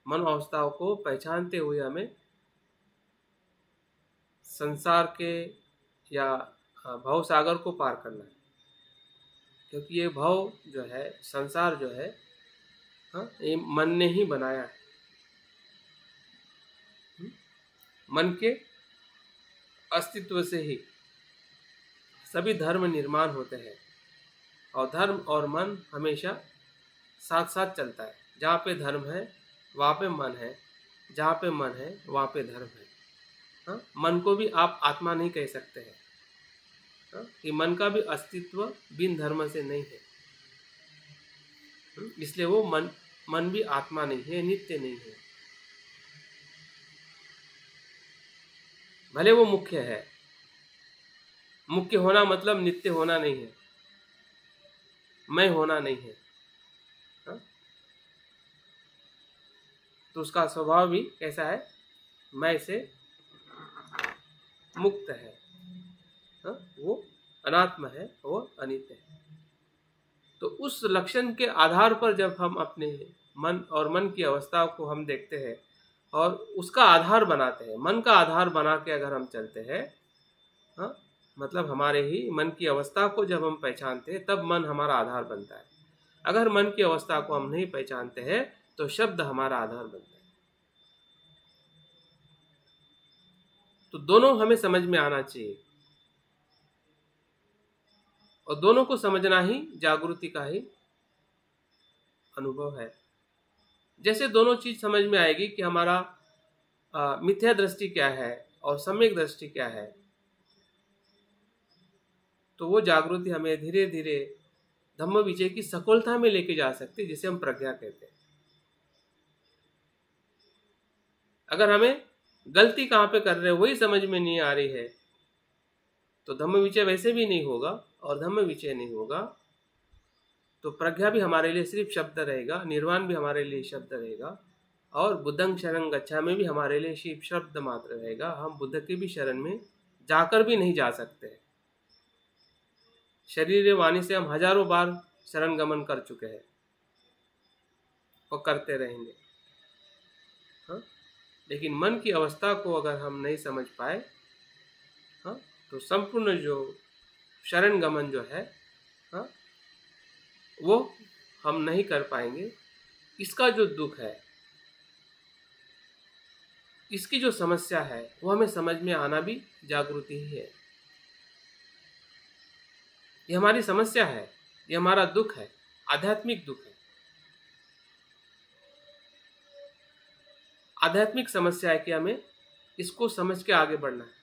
मनोअवस्थाओं को पहचानते हुए हमें संसार के या भव सागर को पार करना है, क्योंकि ये भव जो है, संसार जो है, हाँ, ये मन ने ही बनाया है। मन के अस्तित्व से ही सभी धर्म निर्माण होते हैं, और धर्म और मन हमेशा साथ साथ चलता है। जहाँ पे धर्म है वहाँ पे मन है, जहाँ पे मन है वहाँ पे धर्म है। हाँ? मन को भी आप आत्मा नहीं कह सकते हैं। हाँ? कि मन का भी अस्तित्व बिन धर्म से नहीं है। इसलिए वो मन भी आत्मा नहीं है, नित्य नहीं है। भले वो मुख्य है, मुख्य होना मतलब नित्य होना नहीं है, मैं होना नहीं है। हाँ? तो उसका स्वभाव भी कैसा है, मैं से मुक्त है। हाँ? वो अनात्म है, वो अनित्य है। तो उस लक्षण के आधार पर जब हम अपने मन और मन की अवस्था को हम देखते हैं और उसका आधार बनाते हैं, मन का आधार बना के अगर हम चलते हैं, हाँ, मतलब हमारे ही मन की अवस्था को जब हम पहचानते हैं तब मन हमारा आधार बनता है। अगर मन की अवस्था को हम नहीं पहचानते हैं तो शब्द हमारा आधार बनता है। तो दोनों हमें समझ में आना चाहिए, और दोनों को समझना ही जागृति का ही अनुभव है। जैसे दोनों चीज समझ में आएगी कि हमारा मिथ्या दृष्टि क्या है और सम्यक दृष्टि क्या है, तो वो जागृति हमें धीरे धीरे धम्म विजय की सफलता में लेके जा सकती है, जिसे हम प्रज्ञा कहते हैं। अगर हमें गलती कहाँ पे कर रहे हैं वही समझ में नहीं आ रही है, तो धम्म विजय वैसे भी नहीं होगा, और धम्म विजय नहीं होगा तो प्रज्ञा भी हमारे लिए सिर्फ शब्द रहेगा, निर्वाण भी हमारे लिए शब्द रहेगा, और बुद्धं शरणं गच्छामि भी हमारे लिए सिर्फ शब्द मात्र रहेगा। हम बुद्ध की भी शरण में जाकर भी नहीं जा सकते। शरीर वाणी से हम हजारों बार शरण गमन कर चुके हैं और करते रहेंगे। हाँ? लेकिन मन की अवस्था को अगर हम नहीं समझ पाए, हाँ, तो संपूर्ण जो शरण गमन जो है, हाँ, वो हम नहीं कर पाएंगे। इसका जो दुख है, इसकी जो समस्या है, वो हमें समझ में आना भी जागृति ही है। ये हमारी समस्या है, ये हमारा दुख है, आध्यात्मिक दुख है। आध्यात्मिक समस्या है कि हमें इसको समझ के आगे बढ़ना है।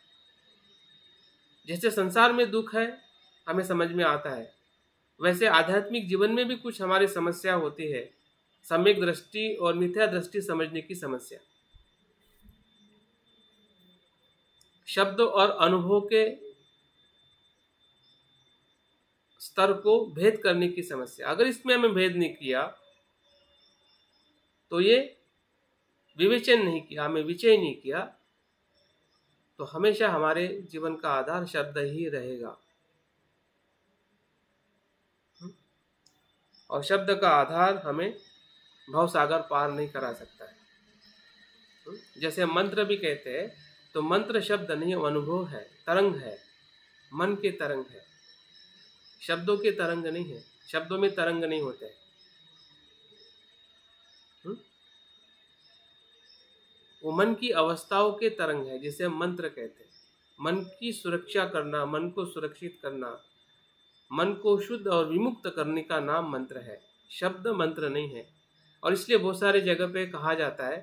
जैसे संसार में दुख है हमें समझ में आता है, वैसे आध्यात्मिक जीवन में भी कुछ हमारी समस्या होती है, सम्यक दृष्टि और मिथ्या दृष्टि समझने की समस्या, शब्द और अनुभव के स्तर को भेद करने की समस्या। अगर इसमें हमें भेद नहीं किया, तो ये विवेचन नहीं किया, हमें विचय नहीं किया, तो हमेशा हमारे जीवन का आधार शब्द ही रहेगा। और शब्द का आधार हमें भव सागर पार नहीं करा सकता है। जैसे मंत्र भी कहते हैं, तो मंत्र शब्द नहीं, अनुभव है, तरंग है, मन के तरंग है, शब्दों के तरंग नहीं है। शब्दों में तरंग नहीं होते। वो मन की अवस्थाओं के तरंग है, जिसे हम मंत्र कहते हैं। मन की सुरक्षा करना, मन को सुरक्षित करना, मन को शुद्ध और विमुक्त करने का नाम मंत्र है, शब्द मंत्र नहीं है। और इसलिए बहुत सारे जगह पे कहा जाता है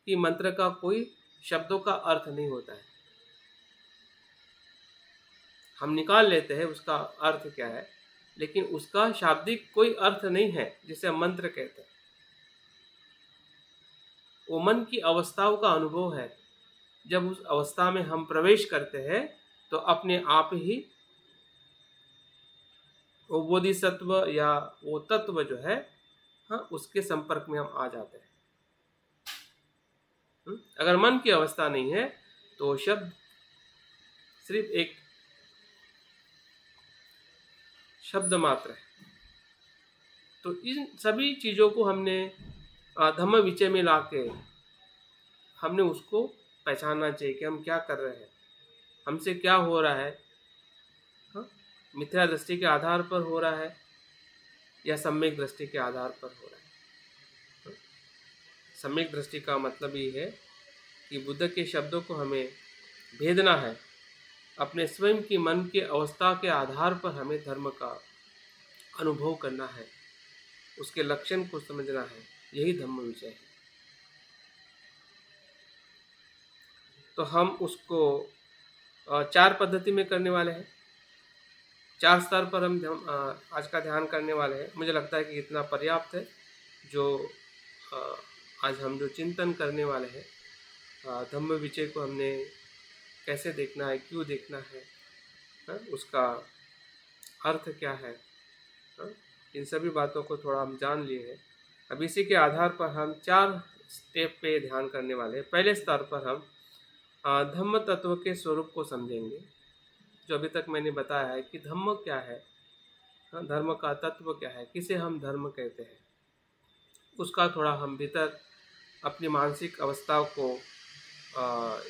कि मंत्र का कोई शब्दों का अर्थ नहीं होता है। हम निकाल लेते हैं उसका अर्थ क्या है, लेकिन उसका शाब्दिक कोई अर्थ नहीं है जिसे हम मंत्र कहते हैं। वो मन की अवस्थाओं का अनुभव है। जब उस अवस्था में हम प्रवेश करते हैं तो अपने आप ही वो बोधिसत्व या वो तत्व जो है, हाँ, उसके संपर्क में हम आ जाते हैं। अगर मन की अवस्था नहीं है तो शब्द सिर्फ एक शब्द मात्र है। तो इन सभी चीज़ों को हमने धम्म विचय में लाके हमने उसको पहचानना चाहिए कि हम क्या कर रहे हैं, हमसे क्या हो रहा है। हाँ, मिथ्या दृष्टि के आधार पर हो रहा है या सम्यक दृष्टि के आधार पर हो रहा है। सम्यक दृष्टि का मतलब ये है कि बुद्ध के शब्दों को हमें भेदना है, अपने स्वयं की मन के अवस्था के आधार पर हमें धर्म का अनुभव करना है, उसके लक्षण को समझना है। यही धम्म विचय है। तो हम उसको 4 पद्धति में करने वाले हैं, 4 स्तर पर हम आज का ध्यान करने वाले हैं। मुझे लगता है कि इतना पर्याप्त है। जो आज हम जो चिंतन करने वाले हैं, धम्म विचय को हमने कैसे देखना है, क्यों देखना है, उसका अर्थ क्या है, इन सभी बातों को थोड़ा हम जान लिए हैं। अब इसी के आधार पर हम 4 स्टेप पे ध्यान करने वाले हैं। पहले स्तर पर हम धम्म तत्व के स्वरूप को समझेंगे। जो अभी तक मैंने बताया है कि धम्म क्या है, धर्म का तत्व क्या है, किसे हम धर्म कहते हैं, उसका थोड़ा हम भीतर अपनी मानसिक अवस्थाओं को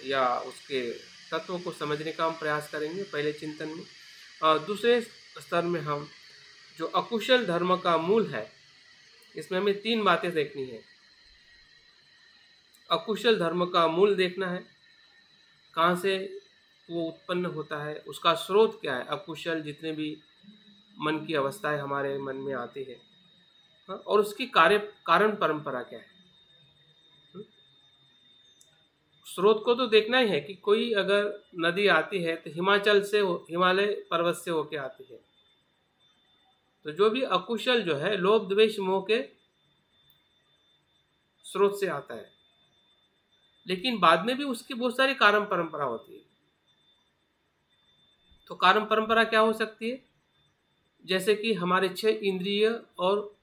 या उसके तत्व को समझने का हम प्रयास करेंगे पहले चिंतन में। दूसरे स्तर में हम जो अकुशल धर्म का मूल है, इसमें हमें 3 बातें देखनी है। अकुशल धर्म का मूल देखना है, कहाँ से वो उत्पन्न होता है, उसका स्रोत क्या है। अकुशल जितने भी मन की अवस्थाएं हमारे मन में आती है, और उसकी कारण परंपरा क्या है। स्रोत को तो देखना ही है कि कोई अगर नदी आती है तो हिमालय पर्वत से होके आती है। तो जो भी अकुशल जो है लोभ द्वेष मोह के स्रोत से आता है, लेकिन बाद में भी उसकी बहुत सारी कारण परंपरा होती है। तो कारण परंपरा क्या हो सकती है, जैसे कि हमारे 6 इंद्रिय और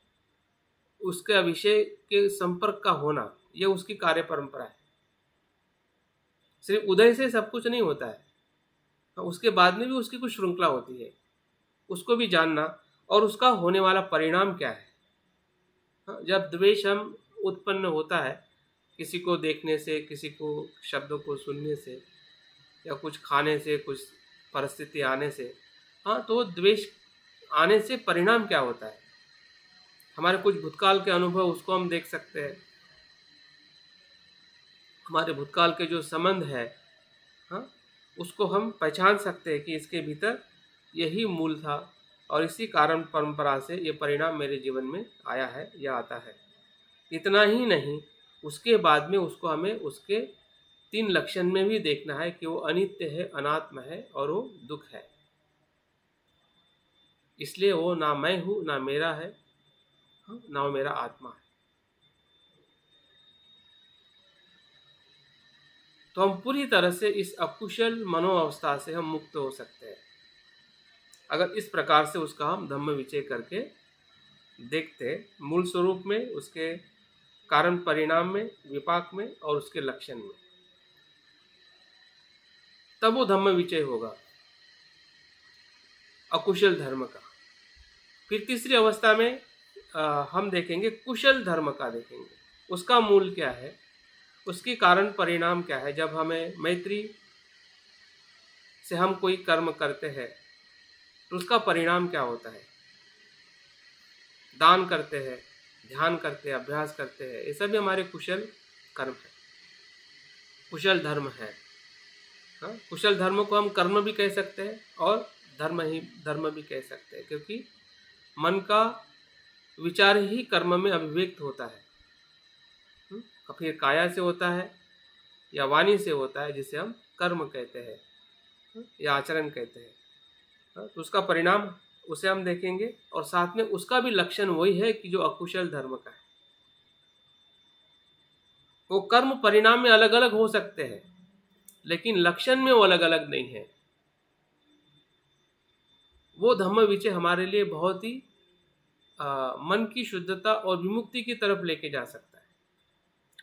उसके विषय के संपर्क का होना, यह उसकी कार्य परंपरा है। सिर्फ उदय से सब कुछ नहीं होता है, उसके बाद में भी उसकी कुछ श्रृंखला होती है, उसको भी जानना, और उसका होने वाला परिणाम क्या है। जब द्वेष हम उत्पन्न होता है किसी को देखने से, किसी को शब्दों को सुनने से, या कुछ खाने से, कुछ परिस्थिति आने से, तो द्वेष आने से परिणाम क्या होता है। हमारे कुछ भूतकाल के अनुभव, उसको हम देख सकते हैं। हमारे भूतकाल के जो संबंध है, उसको हम पहचान सकते हैं कि इसके भीतर यही मूल था, और इसी कारण परंपरा से ये परिणाम मेरे जीवन में आया है या आता है। इतना ही नहीं, उसके बाद में उसको हमें उसके 3 लक्षण में भी देखना है कि वो अनित्य है, अनात्म है और वो दुख है। इसलिए वो ना मैं हूँ, ना मेरा है, ना वो मेरा आत्मा है। तो हम पूरी तरह से इस अकुशल मनोअवस्था से हम मुक्त हो सकते हैं अगर इस प्रकार से उसका हम धम्म विचय करके देखते, मूल स्वरूप में, उसके कारण परिणाम में, विपाक में और उसके लक्षण में, तब वो धम्म विचय होगा अकुशल धर्म का। फिर तीसरी अवस्था में हम देखेंगे कुशल धर्म का, देखेंगे उसका मूल क्या है, उसकी कारण परिणाम क्या है। जब हमें मैत्री से हम कोई कर्म करते हैं तो उसका परिणाम क्या होता है। दान करते हैं, ध्यान करते हैं, अभ्यास करते हैं, ये सभी हमारे कुशल कर्म है, कुशल धर्म है। कुशल धर्म को हम कर्म भी कह सकते हैं और धर्म भी कह सकते हैं, क्योंकि मन का विचार ही कर्म में अभिव्यक्त होता है। फिर काया से होता है या वाणी से होता है, जिसे हम कर्म कहते हैं या आचरण कहते हैं। तो उसका परिणाम उसे हम देखेंगे, और साथ में उसका भी लक्षण वही है कि जो अकुशल धर्म का है। वो कर्म परिणाम में अलग अलग हो सकते हैं, लेकिन लक्षण में वो अलग अलग नहीं है। वो धम्म विचय हमारे लिए बहुत ही मन की शुद्धता और विमुक्ति की तरफ लेके जा सकता है।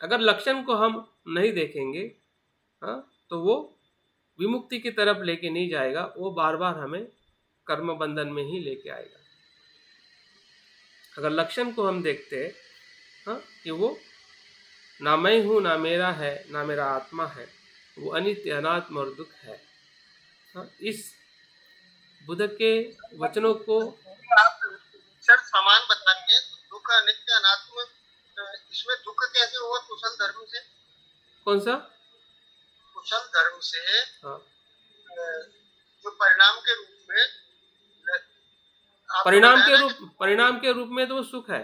अगर लक्षण को हम नहीं देखेंगे, तो वो विमुक्ति की तरफ लेके नहीं जाएगा, वो बार बार हमें कर्म बंधन में ही लेके आएगा। अगर लक्षण को हम देखते हैं कि वो ना मैं हूँ, ना मेरा है, ना मेरा आत्मा है, वो अनित्य, अनात्म और दुख है। इस बुद्ध के वचनों को आप सर समान बता रहे हैं, तो दुख अनित्य अनात्म, इसमें दुख कैसे हुआ कुशल धर्म से? कौन सा कुशल धर्म से? हाँ, जो परिणाम के रूप में परिणाम के रूप में तो वो सुख है।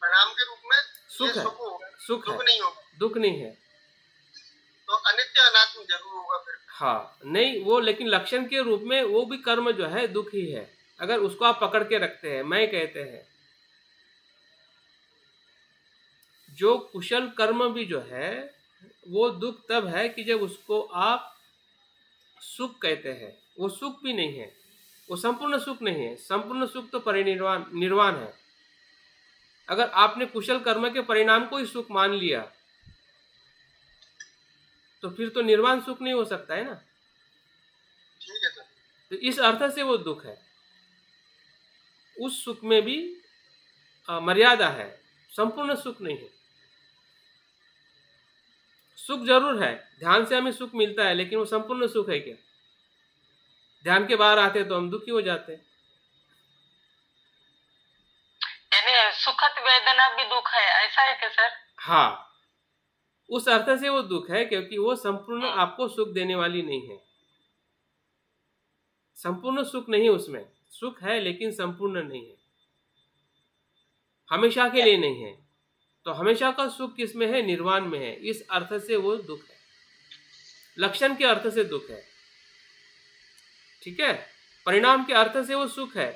परिणाम के रूप में सुख है, सुख है, नहीं होगा, दुख नहीं है। तो अनित्य अनात्म जरूर होगा फिर। हाँ, नहीं वो, लेकिन लक्षण के रूप में वो भी कर्म जो है दुख ही है, अगर उसको आप पकड़ के रखते हैं। मैं कहते हैं जो कुशल कर्म भी जो है वो दुख तब है कि जब उसको आप सुख कहते हैं। वो सुख भी नहीं है, वो संपूर्ण सुख नहीं है। संपूर्ण सुख तो निर्वाण है। अगर आपने कुशल कर्म के परिणाम को ही सुख मान लिया तो फिर तो निर्वाण सुख नहीं हो सकता है ना। ठीक है सर। तो इस अर्थ से वो दुख है। उस सुख में भी मर्यादा है, संपूर्ण सुख नहीं है। सुख जरूर है, ध्यान से हमें सुख मिलता है, लेकिन वो संपूर्ण सुख है क्या? ध्यान के बाहर आते तो हम दुखी हो जाते हैं। यानी सुखद वेदना भी दुख है, ऐसा है क्या सर? हाँ, उस अर्थ से वो दुख है क्योंकि वो संपूर्ण आपको सुख देने वाली नहीं है। संपूर्ण सुख नहीं, उसमें सुख है लेकिन संपूर्ण नहीं है, हमेशा के लिए नहीं है। तो हमेशा का सुख किसमें है? निर्वाण में है। इस अर्थ से वो दुख है, लक्षण के अर्थ से दुख है। ठीक है, परिणाम के अर्थ से वो सुख है।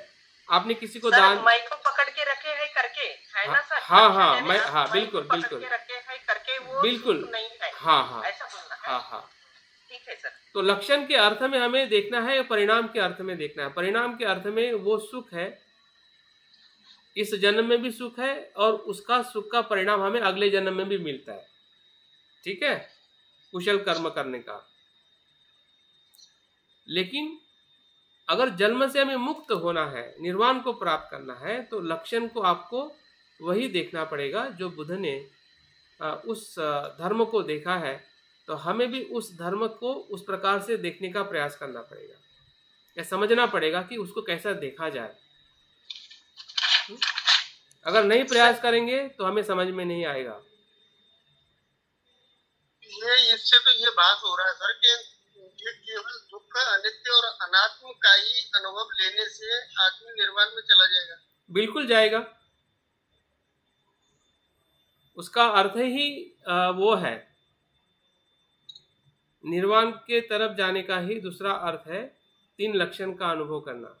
आपने किसी को दान, मैं को पकड़ के रखे है करके है ना सर? हाँ, मैं, हाँ, बिल्कुल बिल्कुल रखे है करके वो बिल्कुल नहीं है। हाँ, ऐसा बोलना है। हाँ। ठीक है सर। तो लक्षण के अर्थ में हमें देखना है, परिणाम के अर्थ में देखना है। परिणाम के अर्थ में वो सुख है, इस जन्म में भी सुख है, और उसका सुख का परिणाम हमें अगले जन्म में भी मिलता है। ठीक है, कुशल कर्म करने का। लेकिन अगर जन्म से हमें मुक्त होना है, निर्वाण को प्राप्त करना है, तो लक्षण को आपको वही देखना पड़ेगा जो बुद्ध ने उस धर्म को देखा है। तो हमें भी उस धर्म को उस प्रकार से देखने का प्रयास करना पड़ेगा, या समझना पड़ेगा कि उसको कैसा देखा जाए। अगर नहीं प्रयास करेंगे तो हमें समझ में नहीं आएगा। ये इससे तो ये बात हो रहा है सर कि ये केवल दुख, अनित्य और अनात्म का ही अनुभव लेने से आदमी निर्वाण में चला जाएगा। बिल्कुल जाएगा, उसका अर्थ ही वो है। निर्वाण के तरफ जाने का ही दूसरा अर्थ है तीन लक्षण का अनुभव करना।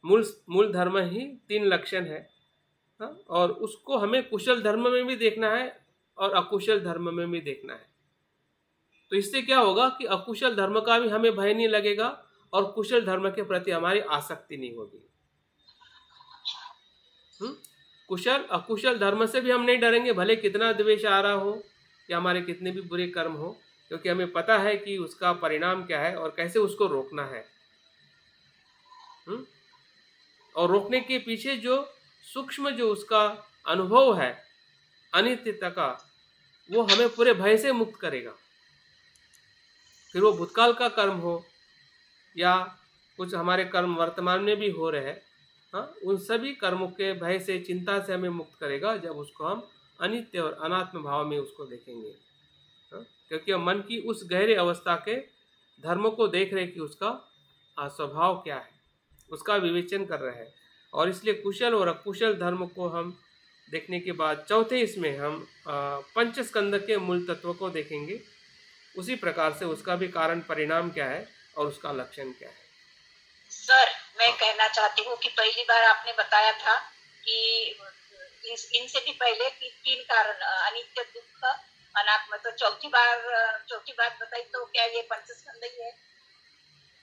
मूल धर्म ही तीन लक्षण है, और उसको हमें कुशल धर्म में भी देखना है और अकुशल धर्म में भी देखना है। तो इससे क्या होगा कि अकुशल धर्म का भी हमें भय नहीं लगेगा और कुशल धर्म के प्रति हमारी आसक्ति नहीं होगी। कुशल अकुशल धर्म से भी हम नहीं डरेंगे, भले कितना द्वेष आ रहा हो या हमारे कितने भी बुरे कर्म हो, क्योंकि हमें पता है कि उसका परिणाम क्या है और कैसे उसको रोकना है। और रोकने के पीछे जो सूक्ष्म जो उसका अनुभव है अनित्यता का, वो हमें पूरे भय से मुक्त करेगा। फिर वो भूतकाल का कर्म हो या कुछ हमारे कर्म वर्तमान में भी हो रहे हैं, उन सभी कर्मों के भय से, चिंता से हमें मुक्त करेगा जब उसको हम अनित्य और अनात्म भाव में उसको देखेंगे। क्योंकि हम मन की उस गहरे अवस्था के धर्म को देख रहे कि उसका स्वभाव क्या है, उसका विवेचन कर रहे हैं। और इसलिए कुशल और अकुशल धर्म को हम देखने के बाद चौथे इसमें हम पंचस्कंद के मूल तत्व को देखेंगे। उसी प्रकार से उसका भी कारण परिणाम क्या है और उसका लक्षण क्या है। सर, मैं हाँ कहना चाहती हूँ कि पहली बार आपने बताया था कि इनसे भी पहले कि 3 कारण अनित्य, दुःख, अनात्म, तो चौथी बात बताई, तो क्या ये पंचस्कंद ही है?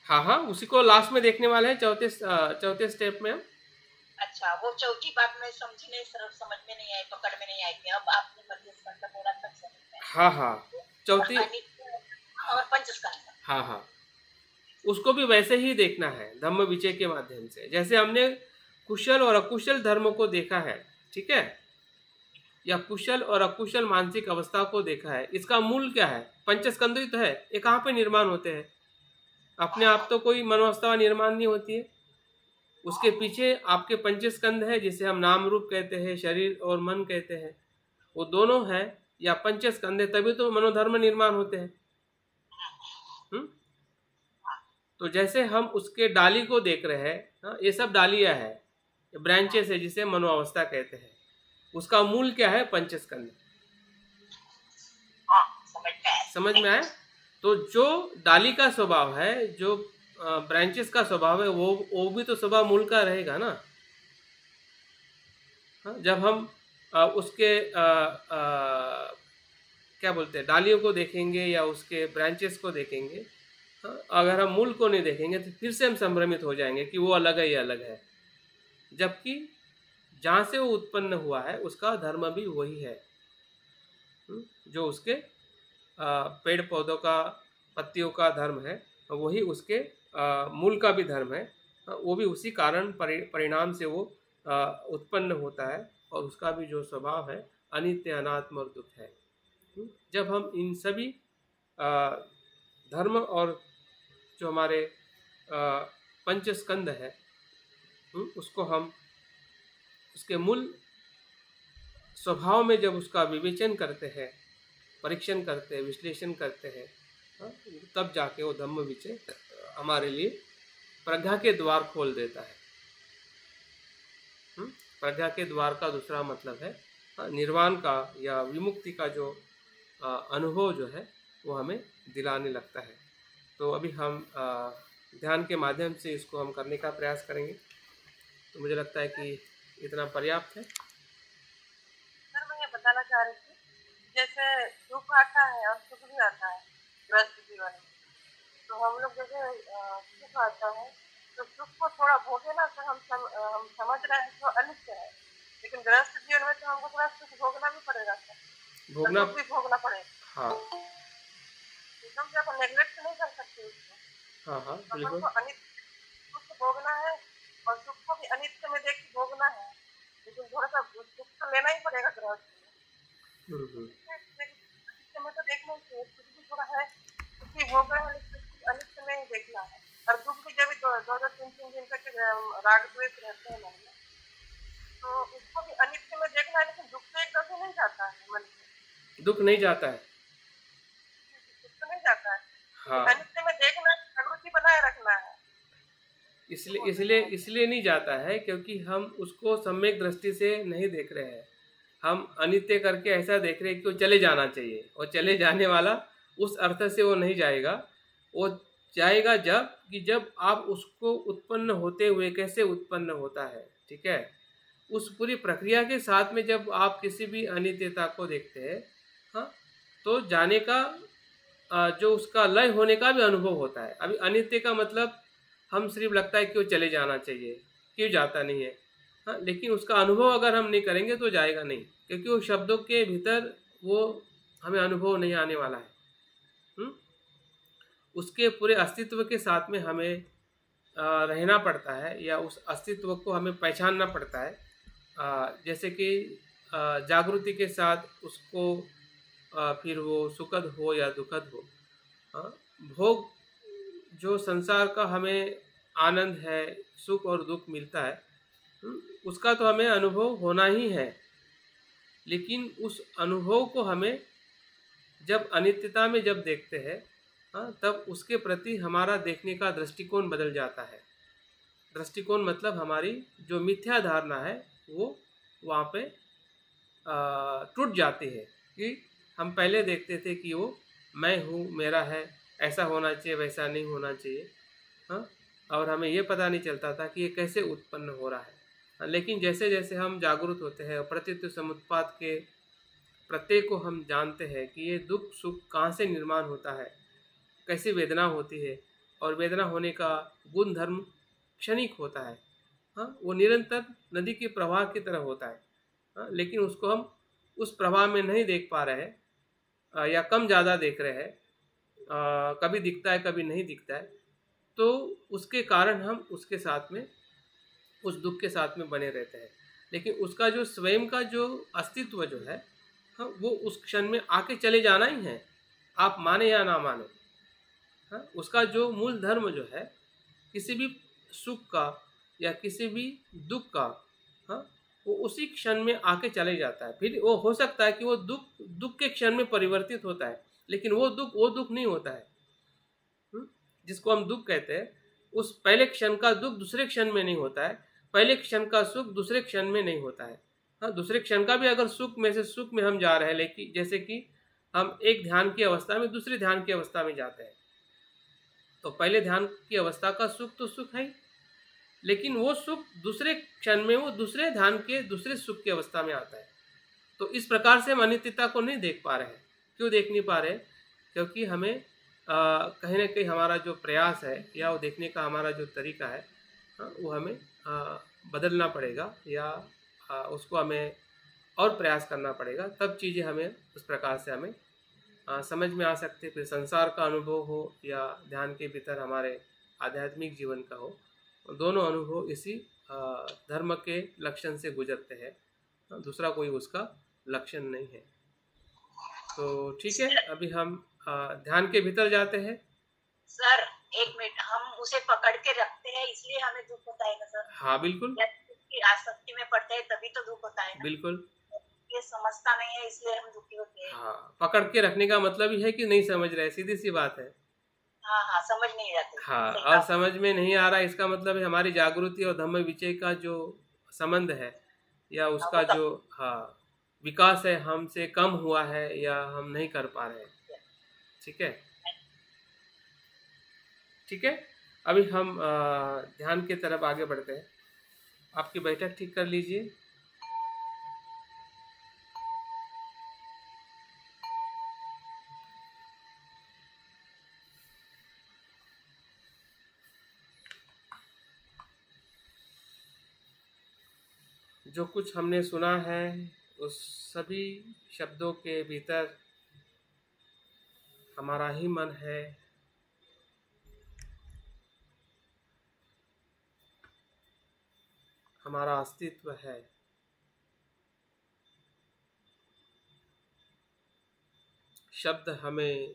हाँ हाँ, उसी को लास्ट में देखने वाले हैं, चौथे स्टेप में हम। अच्छा, वो चौथी बात मैं समझी नहीं सर, समझ में नहीं आई, पकड़ में नहीं आई थी। अब आपने मध्यस्कंद बोला तब समझ में आई। हाँ हाँ, और चौथी। अनित्य और पंचस्कंद। हाँ हाँ, उसको भी वैसे ही देखना है धम्म विजय के माध्यम से, जैसे हमने कुशल और अकुशल धर्म को देखा है, ठीक है, या कुशल और अकुशल मानसिक अवस्था को देखा है। इसका मूल क्या है? पंचस्कंद ही तो है। ये कहाँ पे निर्माण होते हैं? अपने आप तो कोई मनोवस्था निर्माण नहीं होती है, उसके पीछे आपके पंचस्कंद है, जिसे हम नाम रूप कहते हैं, शरीर और मन कहते हैं। वो दोनों है या पंचस्कंद है, तभी तो मनोधर्म निर्माण होते हैं। तो जैसे हम उसके डाली को देख रहे हैं, हाँ, ये सब डालियाँ है, ब्रांचेस है, जिसे मनोअवस्था कहते हैं। उसका मूल क्या है? पंचस्कंद। समझ में आया? तो जो डाली का स्वभाव है, जो ब्रांचेस का स्वभाव है, वो भी तो स्वभाव मूल का रहेगा ना। हाँ, जब हम उसके क्या बोलते हैं, डालियों को देखेंगे या उसके ब्रांचेस को देखेंगे, हाँ, अगर हम मूल को नहीं देखेंगे तो फिर से हम संभ्रमित हो जाएंगे कि वो अलग है, ये अलग है, जबकि जहाँ से वो उत्पन्न हुआ है उसका धर्म भी वही है। जो उसके पेड़ पौधों का, पत्तियों का धर्म है, वही उसके मूल का भी धर्म है। वो भी उसी कारण परिणाम से वो उत्पन्न होता है, और उसका भी जो स्वभाव है अनित्य, अनात्म और दुख है। जब हम इन सभी धर्म और जो हमारे पंचस्कंद है, उसको हम उसके मूल स्वभाव में जब उसका विवेचन करते हैं, परीक्षण करते हैं, विश्लेषण करते हैं, तब जाके वो धम्म विजय हमारे लिए प्रज्ञा के द्वार खोल देता है। प्रज्ञा के द्वार का दूसरा मतलब है निर्वाण का या विमुक्ति का जो अनुभव जो है वो हमें दिलाने लगता है। तो अभी हम ध्यान के माध्यम से इसको हम करने का प्रयास करेंगे। तो मुझे लगता है कि इतना पर्याप्त है। सर, मैं ये बताना चाह रही थी, जैसे दुख आता है और सुख भी आता है गृहस्थ जीवन में। तो हम लोग जैसे सुख आता है तो सुख को थोड़ा भोगे ना, तो हम समझ रहे हैं तो अनित्य है, लेकिन गृहस्थ जीवन में तो हमको थोड़ा सुख भोगना भी पड़ेगा सर, तो भोगना, दुख भी भोगना पड़ेगा। हाँ एकदम से अपन नेग्लेक्ट नहीं कर सकते उसको। हाँ हाँ, अपन बिल्कुल। को अनित्य सुख भोगना है और सुख को भी अनित्य में देख के भोगना है, लेकिन थोड़ा सा सुख तो लेना ही पड़ेगा गृहस्थ में। अनित्य में तो देखना ही चाहिए, सुख भी थोड़ा है, सुख भी भोग रहे हैं, लेकिन अनित्य में ही देखना है। और दुख भी जब 2-2 दिन तक राग द्वेष रहते हैं मन में, तो उसको भी अनित्य में देखना है, लेकिन दुख तो एकदम से नहीं जाता है मन से। दुख नहीं जाता है, दुख तो नहीं जाता है, हाँ। अनित्य में देखना, जागृति बनाए रखना है। इसलिए नहीं जाता है क्योंकि हम उसको सम्यक दृष्टि से नहीं देख रहे हैं। हम अनित्य करके ऐसा देख रहे हैं कि वो चले जाना चाहिए, और चले जाने वाला उस अर्थ से वो नहीं जाएगा। वो जाएगा जब आप उसको उत्पन्न होते हुए कैसे उत्पन्न होता है, ठीक है, उस पूरी प्रक्रिया के साथ में जब आप किसी भी अनित्यता को देखते हैं, हाँ, तो जाने का जो उसका लय होने का भी अनुभव होता है। अभी अनित्य का मतलब हम सिर्फ लगता है कि वो चले जाना चाहिए, क्यों जाता नहीं है, हाँ, लेकिन उसका अनुभव अगर हम नहीं करेंगे तो जाएगा नहीं, क्योंकि वो शब्दों के भीतर वो हमें अनुभव नहीं आने वाला है। उसके पूरे अस्तित्व के साथ में हमें रहना पड़ता है, या उस अस्तित्व को हमें पहचानना पड़ता है। जैसे कि जागृति के साथ उसको फिर वो सुखद हो या दुखद हो, भोग जो संसार का हमें आनंद है, सुख और दुख मिलता है, उसका तो हमें अनुभव होना ही है, लेकिन उस अनुभव को हमें जब अनित्यता में जब देखते हैं, तब उसके प्रति हमारा देखने का दृष्टिकोण बदल जाता है। दृष्टिकोण मतलब हमारी जो मिथ्या धारणा है वो वहाँ पे टूट जाती है, कि हम पहले देखते थे कि वो मैं हूँ, मेरा है, ऐसा होना चाहिए, वैसा नहीं होना चाहिए। हाँ, और हमें ये पता नहीं चलता था कि ये कैसे उत्पन्न हो रहा है। हाँ, लेकिन जैसे जैसे हम जागरूक होते हैं और प्रतीत्व समुत्पाद के प्रत्यय को हम जानते हैं कि ये दुख सुख कहाँ से निर्माण होता है, कैसी वेदना होती है, और वेदना होने का गुण धर्म क्षणिक होता है। हाँ, वो निरंतर नदी के प्रवाह की तरह होता है। हाँ, लेकिन उसको हम उस प्रवाह में नहीं देख पा रहे हैं, या कम ज़्यादा देख रहे हैं। कभी दिखता है, कभी नहीं दिखता है। तो उसके कारण हम उसके साथ में, उस दुख के साथ में बने रहते हैं। लेकिन उसका जो स्वयं का जो अस्तित्व जो है, हाँ, वो उस क्षण में आके चले जाना ही है, आप माने या ना माने। हाँ, उसका जो मूल धर्म जो है, किसी भी सुख का या किसी भी दुख का, हाँ, वो उसी क्षण में आके चले जाता है। फिर वो हो सकता है कि वो दुख दुख के क्षण में परिवर्तित होता है, लेकिन वो दुख नहीं होता है। जिसको हम दुख कहते हैं, उस पहले क्षण का दुख दूसरे क्षण में नहीं होता है, पहले क्षण का सुख दूसरे क्षण में नहीं होता है। हाँ, दूसरे क्षण का भी अगर सुख में से सुख में हम जा रहे हैं, लेकिन जैसे कि हम एक ध्यान की अवस्था में दूसरे ध्यान की अवस्था में जाते हैं, तो पहले ध्यान की अवस्था का सुख तो सुख है, लेकिन वो सुख दूसरे क्षण में वो दूसरे ध्यान के दूसरे सुख की अवस्था में आता है। तो इस प्रकार से हम अनित्यता को नहीं देख पा रहे हैं। क्यों देख नहीं पा रहे? क्योंकि हमें कहीं ना कहीं हमारा जो प्रयास है या वो देखने का हमारा जो तरीका है, वो हमें बदलना पड़ेगा, या उसको हमें और प्रयास करना पड़ेगा, तब चीज़ें हमें उस प्रकार से हमें समझ में आ सकती है। फिर संसार का अनुभव हो या ध्यान के भीतर हमारे आध्यात्मिक जीवन का हो, दोनों अनुभव इसी धर्म के लक्षण से गुजरते हैं। दूसरा कोई उसका लक्षण नहीं है। तो ठीक है, अभी हम ध्यान के भीतर जाते हैं। सर एक मिनट, हम उसे पकड़ के रखते हैं इसलिए हमें दुख होता है ना सर? हाँ बिल्कुल, की आसक्ति में पड़ते हैं तभी तो दुख होता है ना? बिल्कुल। ये समझता नहीं है इसलिए हम दुखी होते हैं। हाँ, पकड़ के रखने का मतलब ही है कि नहीं समझ रहे, सीधी सी बात है। हाँ हाँ, समझ नहीं जाते। हाँ, सही और बात। समझ में नहीं आ रहा, इसका मतलब है हमारी जागृति और धम्म विचय का जो संबंध है, या उसका वो जो विकास है, हमसे कम हुआ है या हम नहीं कर पा रहे हैं। ठीक है, ठीक है। अभी हम ध्यान की तरफ आगे बढ़ते हैं। आपकी बैठक ठीक कर लीजिए। जो कुछ हमने सुना है, उस सभी शब्दों के भीतर हमारा ही मन है। हमारा अस्तित्व है। शब्द हमें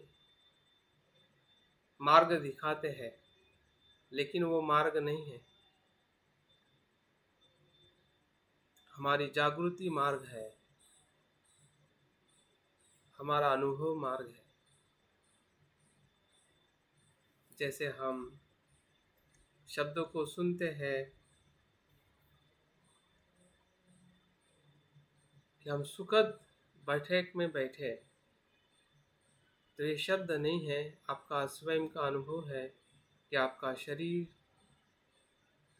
मार्ग दिखाते हैं, लेकिन वो मार्ग नहीं है। हमारी जागृति मार्ग है, हमारा अनुभव मार्ग है। जैसे हम शब्दों को सुनते हैं कि हम सुखद बैठक में बैठे, तो ये शब्द नहीं है, आपका स्वयं का अनुभव है कि आपका शरीर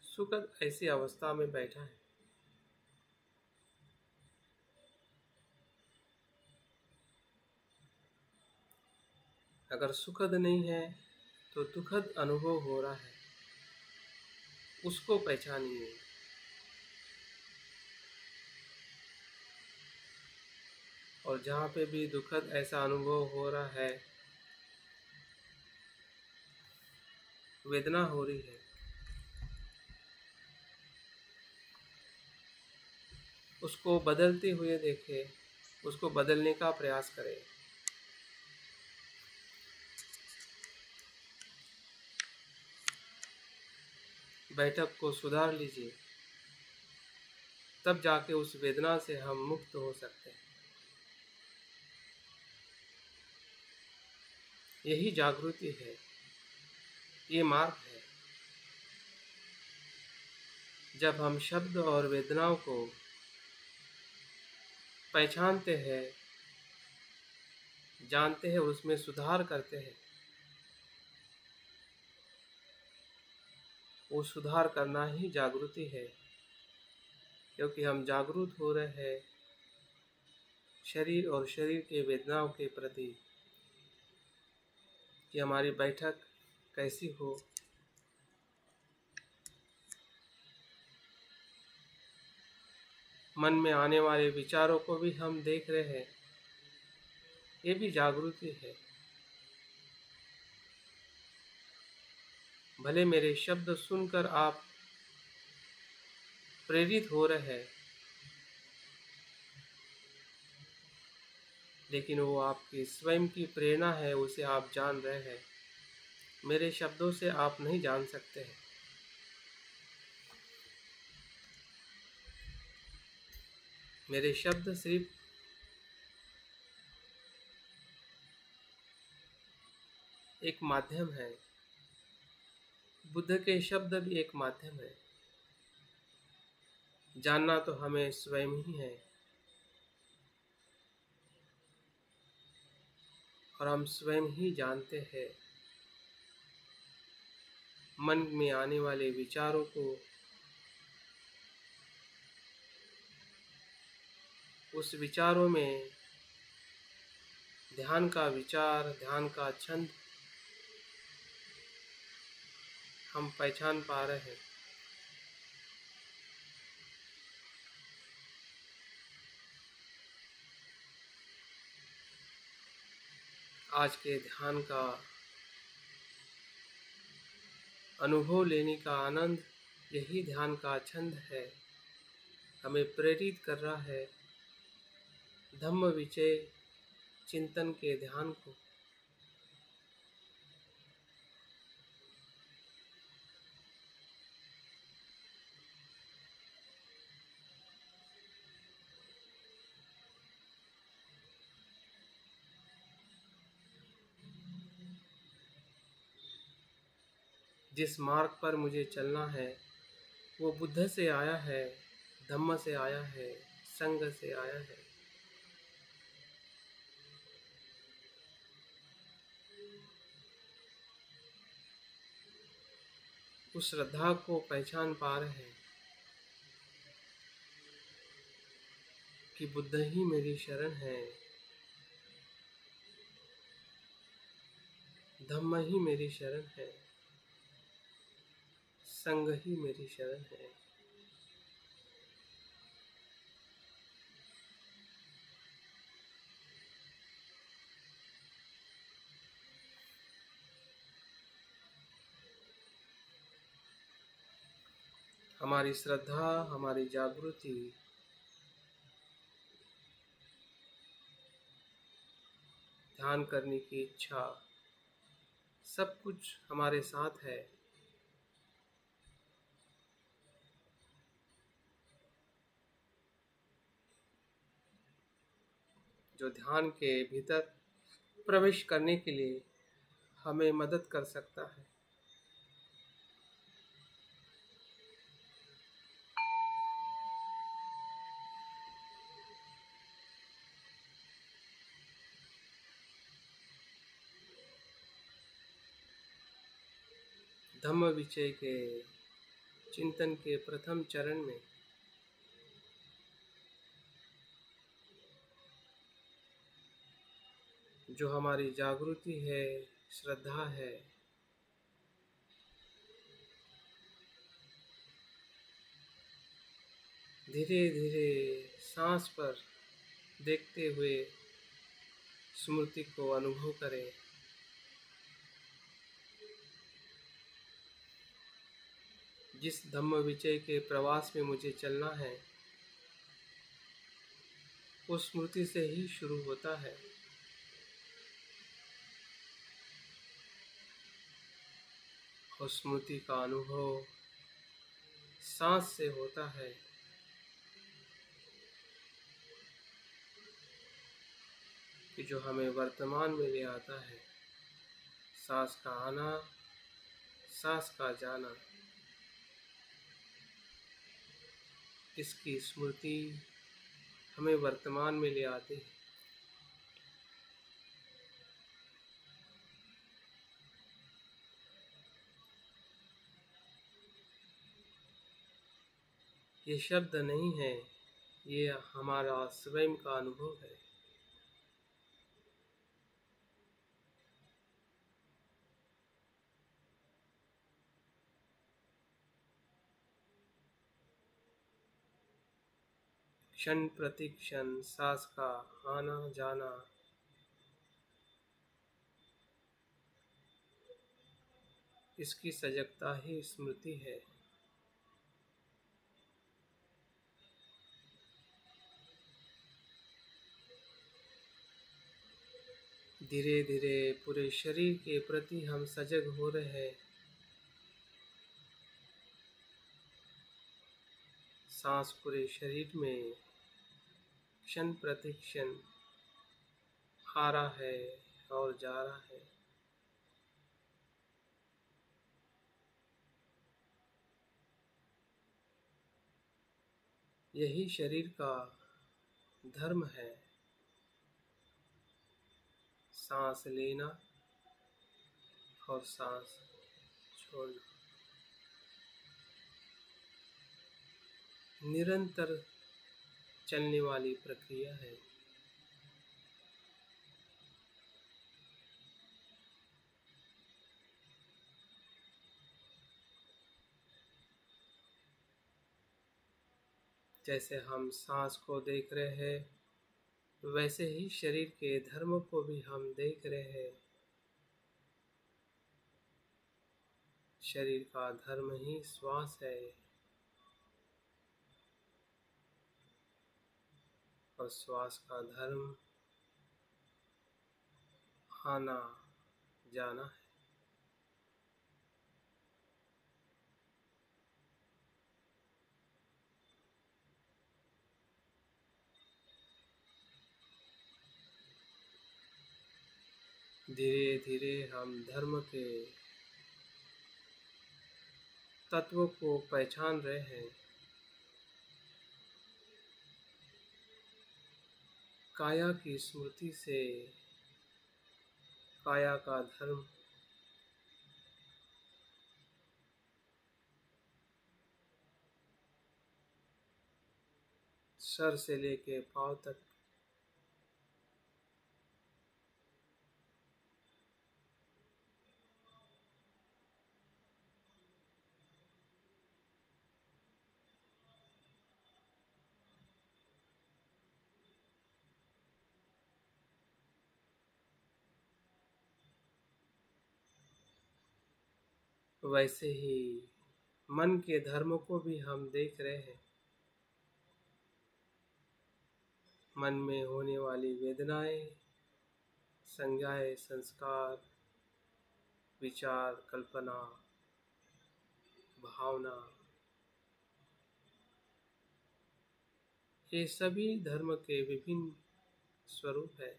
सुखद ऐसी अवस्था में बैठा है। अगर सुखद नहीं है तो दुखद अनुभव हो रहा है, उसको पहचानिए। और जहाँ पे भी दुखद ऐसा अनुभव हो रहा है, वेदना हो रही है, उसको बदलते हुए देखें, उसको बदलने का प्रयास करें। बैठक को सुधार लीजिए, तब जाके उस वेदना से हम मुक्त हो सकते हैं। यही जागृति है, ये मार्ग है। जब हम शब्द और वेदनाओं को पहचानते हैं, जानते हैं, उसमें सुधार करते हैं, वो सुधार करना ही जागृति है, क्योंकि हम जागरूक हो रहे हैं शरीर और शरीर के वेदनाओं के प्रति कि हमारी बैठक कैसी हो। मन में आने वाले विचारों को भी हम देख रहे हैं, ये भी जागृति है। भले मेरे शब्द सुनकर आप प्रेरित हो रहे हैं, लेकिन वो आपकी स्वयं की प्रेरणा है, उसे आप जान रहे हैं। मेरे शब्दों से आप नहीं जान सकते हैं। मेरे शब्द सिर्फ एक माध्यम है। बुद्ध के शब्द भी एक माध्यम है। जानना तो हमें स्वयं ही है, और हम स्वयं ही जानते हैं। मन में आने वाले विचारों को, उस विचारों में ध्यान का विचार, ध्यान का छंद हम पहचान पा रहे हैं। आज के ध्यान का अनुभव लेने का आनंद यही ध्यान का छंद है। हमें प्रेरित कर रहा है धम्म विचय चिंतन के ध्यान को। जिस मार्ग पर मुझे चलना है वो बुद्ध से आया है, धम्म से आया है, संग से आया है। उस श्रद्धा को पहचान पा रहे हैं कि बुद्ध ही मेरी शरण है, धम्म ही मेरी शरण है, संग ही मेरी शरण है। हमारी श्रद्धा, हमारी जागृति ध्यान करने की इच्छा, सब कुछ हमारे साथ है। जो ध्यान के भीतर प्रवेश करने के लिए हमें मदद कर सकता है। धम्म विचय के चिंतन के प्रथम चरण में जो हमारी जागृति है, श्रद्धा है, धीरे धीरे सांस पर देखते हुए स्मृति को अनुभव करें। जिस धम्म विचय के प्रवास में मुझे चलना है वो स्मृति से ही शुरू होता है। और स्मृति का अनुभव सांस से होता है। कि जो हमें वर्तमान में ले आता है, सांस का आना, सांस का जाना, इसकी स्मृति हमें वर्तमान में ले आती है। ये शब्द नहीं है, ये हमारा स्वयं का अनुभव है। क्षण प्रतिक्षण सांस का आना जाना, इसकी सजगता ही स्मृति है। धीरे धीरे पूरे शरीर के प्रति हम सजग हो रहे हैं। सांस पूरे शरीर में क्षण प्रतिक्षण आ रहा है और जा रहा है। यही शरीर का धर्म है, सांस लेना और सांस छोड़ना, निरंतर चलने वाली प्रक्रिया है। जैसे हम सांस को देख रहे हैं, वैसे ही शरीर के धर्म को भी हम देख रहे हैं। शरीर का धर्म ही श्वास है और श्वास का धर्म आना जाना है। धीरे धीरे हम धर्म के तत्वों को पहचान रहे हैं। काया की स्मृति से काया का धर्म सर से लेके पांव तक वैसे ही मन के धर्म को भी हम देख रहे हैं। मन में होने वाली वेदनाएं, संज्ञाएं, संस्कार, विचार, कल्पना, भावना, ये सभी धर्म के विभिन्न स्वरूप है।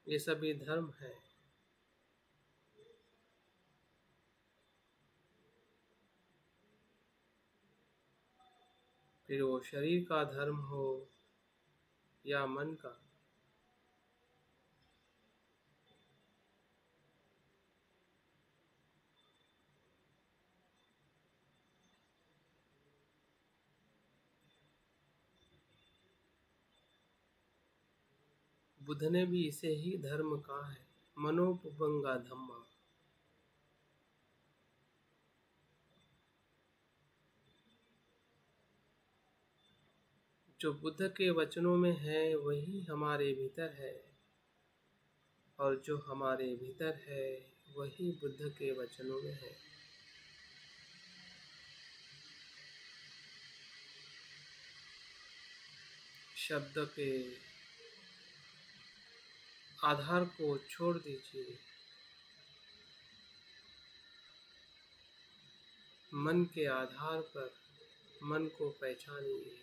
ये सभी धर्म है। फिर वो शरीर का धर्म हो या मन का। बुद्ध ने भी इसे ही धर्म कहा है, मनोपुबंगा धम्मा। जो बुद्ध के वचनों में है वही हमारे भीतर है, और जो हमारे भीतर है वही बुद्ध के वचनों में है। शब्द के आधार को छोड़ दीजिए, मन के आधार पर मन को पहचानिए।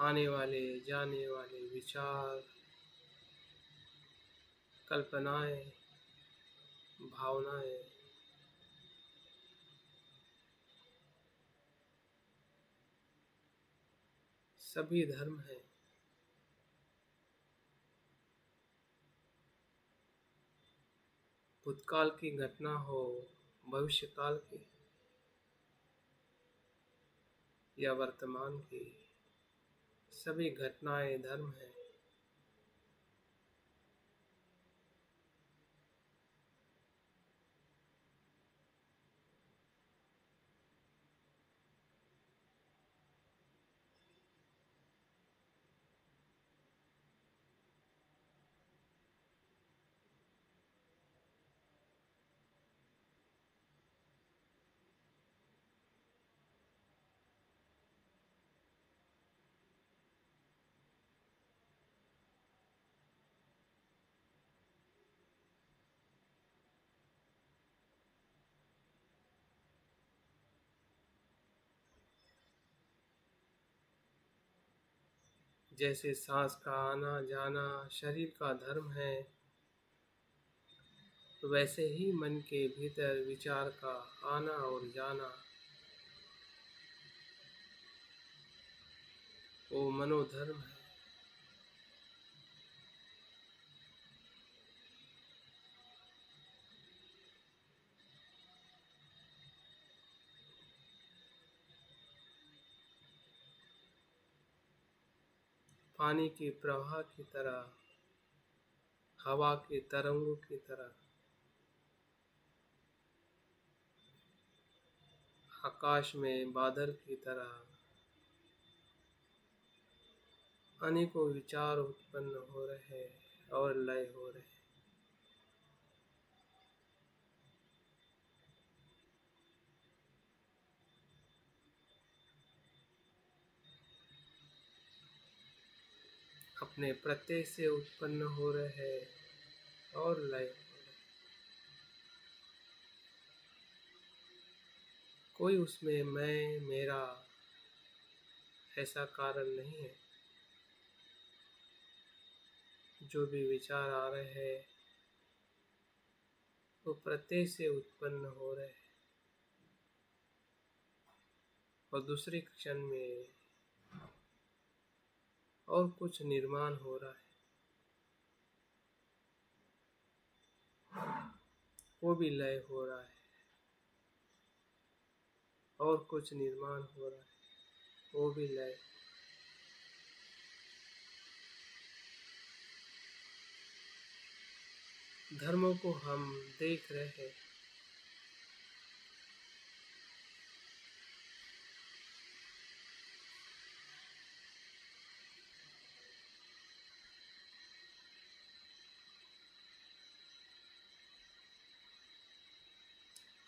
आने वाले जाने वाले विचार, कल्पनाएं, भावनाएं सभी धर्म हैं। भूतकाल की घटना हो, भविष्य काल की या वर्तमान की, सभी घटनाएं धर्म हैं। जैसे सांस का आना जाना शरीर का धर्म है, वैसे ही मन के भीतर विचार का आना और जाना वो मनोधर्म है। पानी के प्रवाह की तरह, हवा के तरंगों की तरह, आकाश में बादल की तरह अनेकों विचार उत्पन्न हो रहे और लय हो रहे। अपने प्रत्यय से उत्पन्न हो रहे और लय हो रहे। कोई उसमें मैं मेरा ऐसा कारण नहीं है। जो भी विचार आ रहे हैं वो प्रत्यय से उत्पन्न हो रहे हैं और दूसरे क्षण में और कुछ निर्माण हो रहा है, वो भी लय हो रहा है और कुछ निर्माण हो रहा है, वो भी लय। धर्मों को हम देख रहे हैं।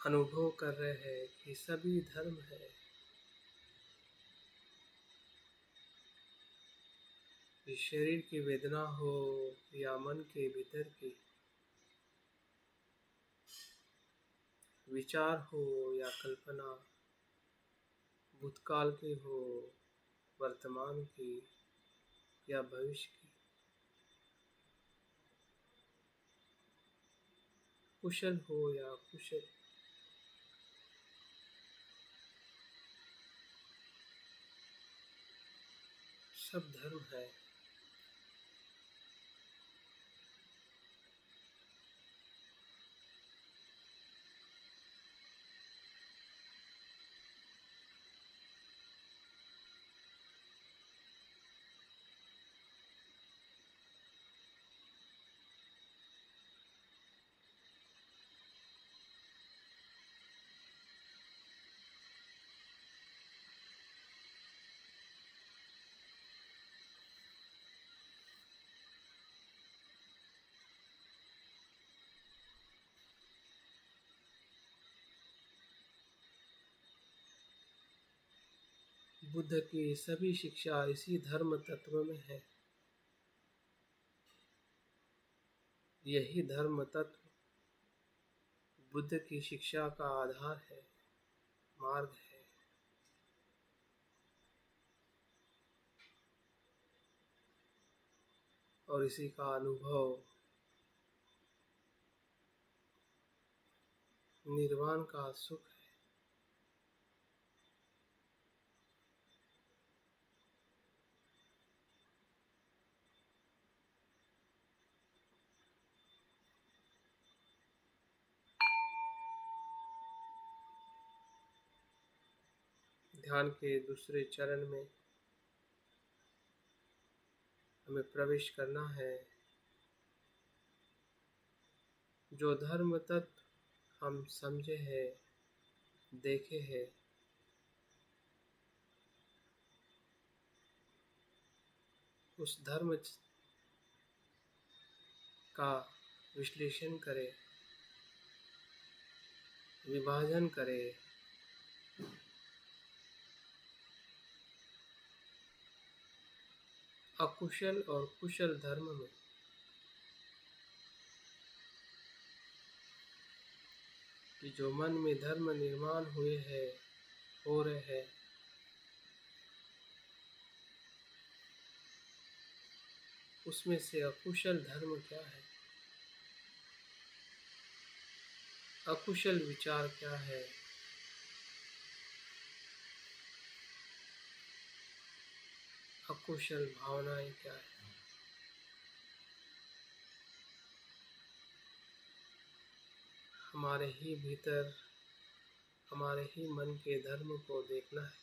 अनुभव कर रहे हैं कि सभी धर्म है। ये शरीर की वेदना हो या मन के भीतर की, विचार हो या कल्पना, भूतकाल की हो, वर्तमान की या भविष्य की, कुशल हो या अकुशल, सब धर्म है। बुद्ध की सभी शिक्षा इसी धर्म तत्व में है। यही धर्म तत्व बुद्ध की शिक्षा का आधार है, मार्ग है। और इसी का अनुभव निर्वाण का सुख है। ध्यान के दूसरे चरण में हमें प्रवेश करना है। जो धर्म तत्व हम समझे हैं, देखे हैं, उस धर्म का विश्लेषण करें, विभाजन करें, अकुशल और कुशल धर्म में कि जो मन में धर्म निर्माण हुए हैं, हो रहे हैं, उसमें से अकुशल धर्म क्या है, अकुशल विचार क्या है, अकुशल भावनाएं क्या है। हमारे ही भीतर, हमारे ही मन के धर्म को देखना है।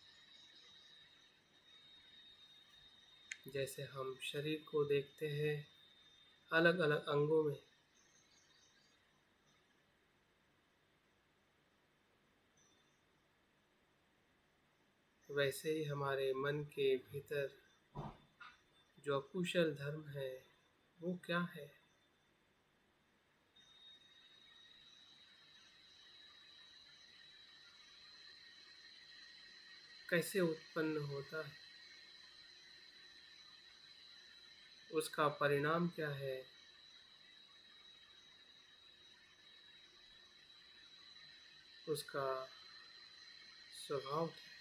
जैसे हम शरीर को देखते हैं अलग अलग अंगों में, वैसे ही हमारे मन के भीतर जो अकुशल धर्म है वो क्या है, कैसे उत्पन्न होता है, उसका परिणाम क्या है, उसका स्वभाव क्या है।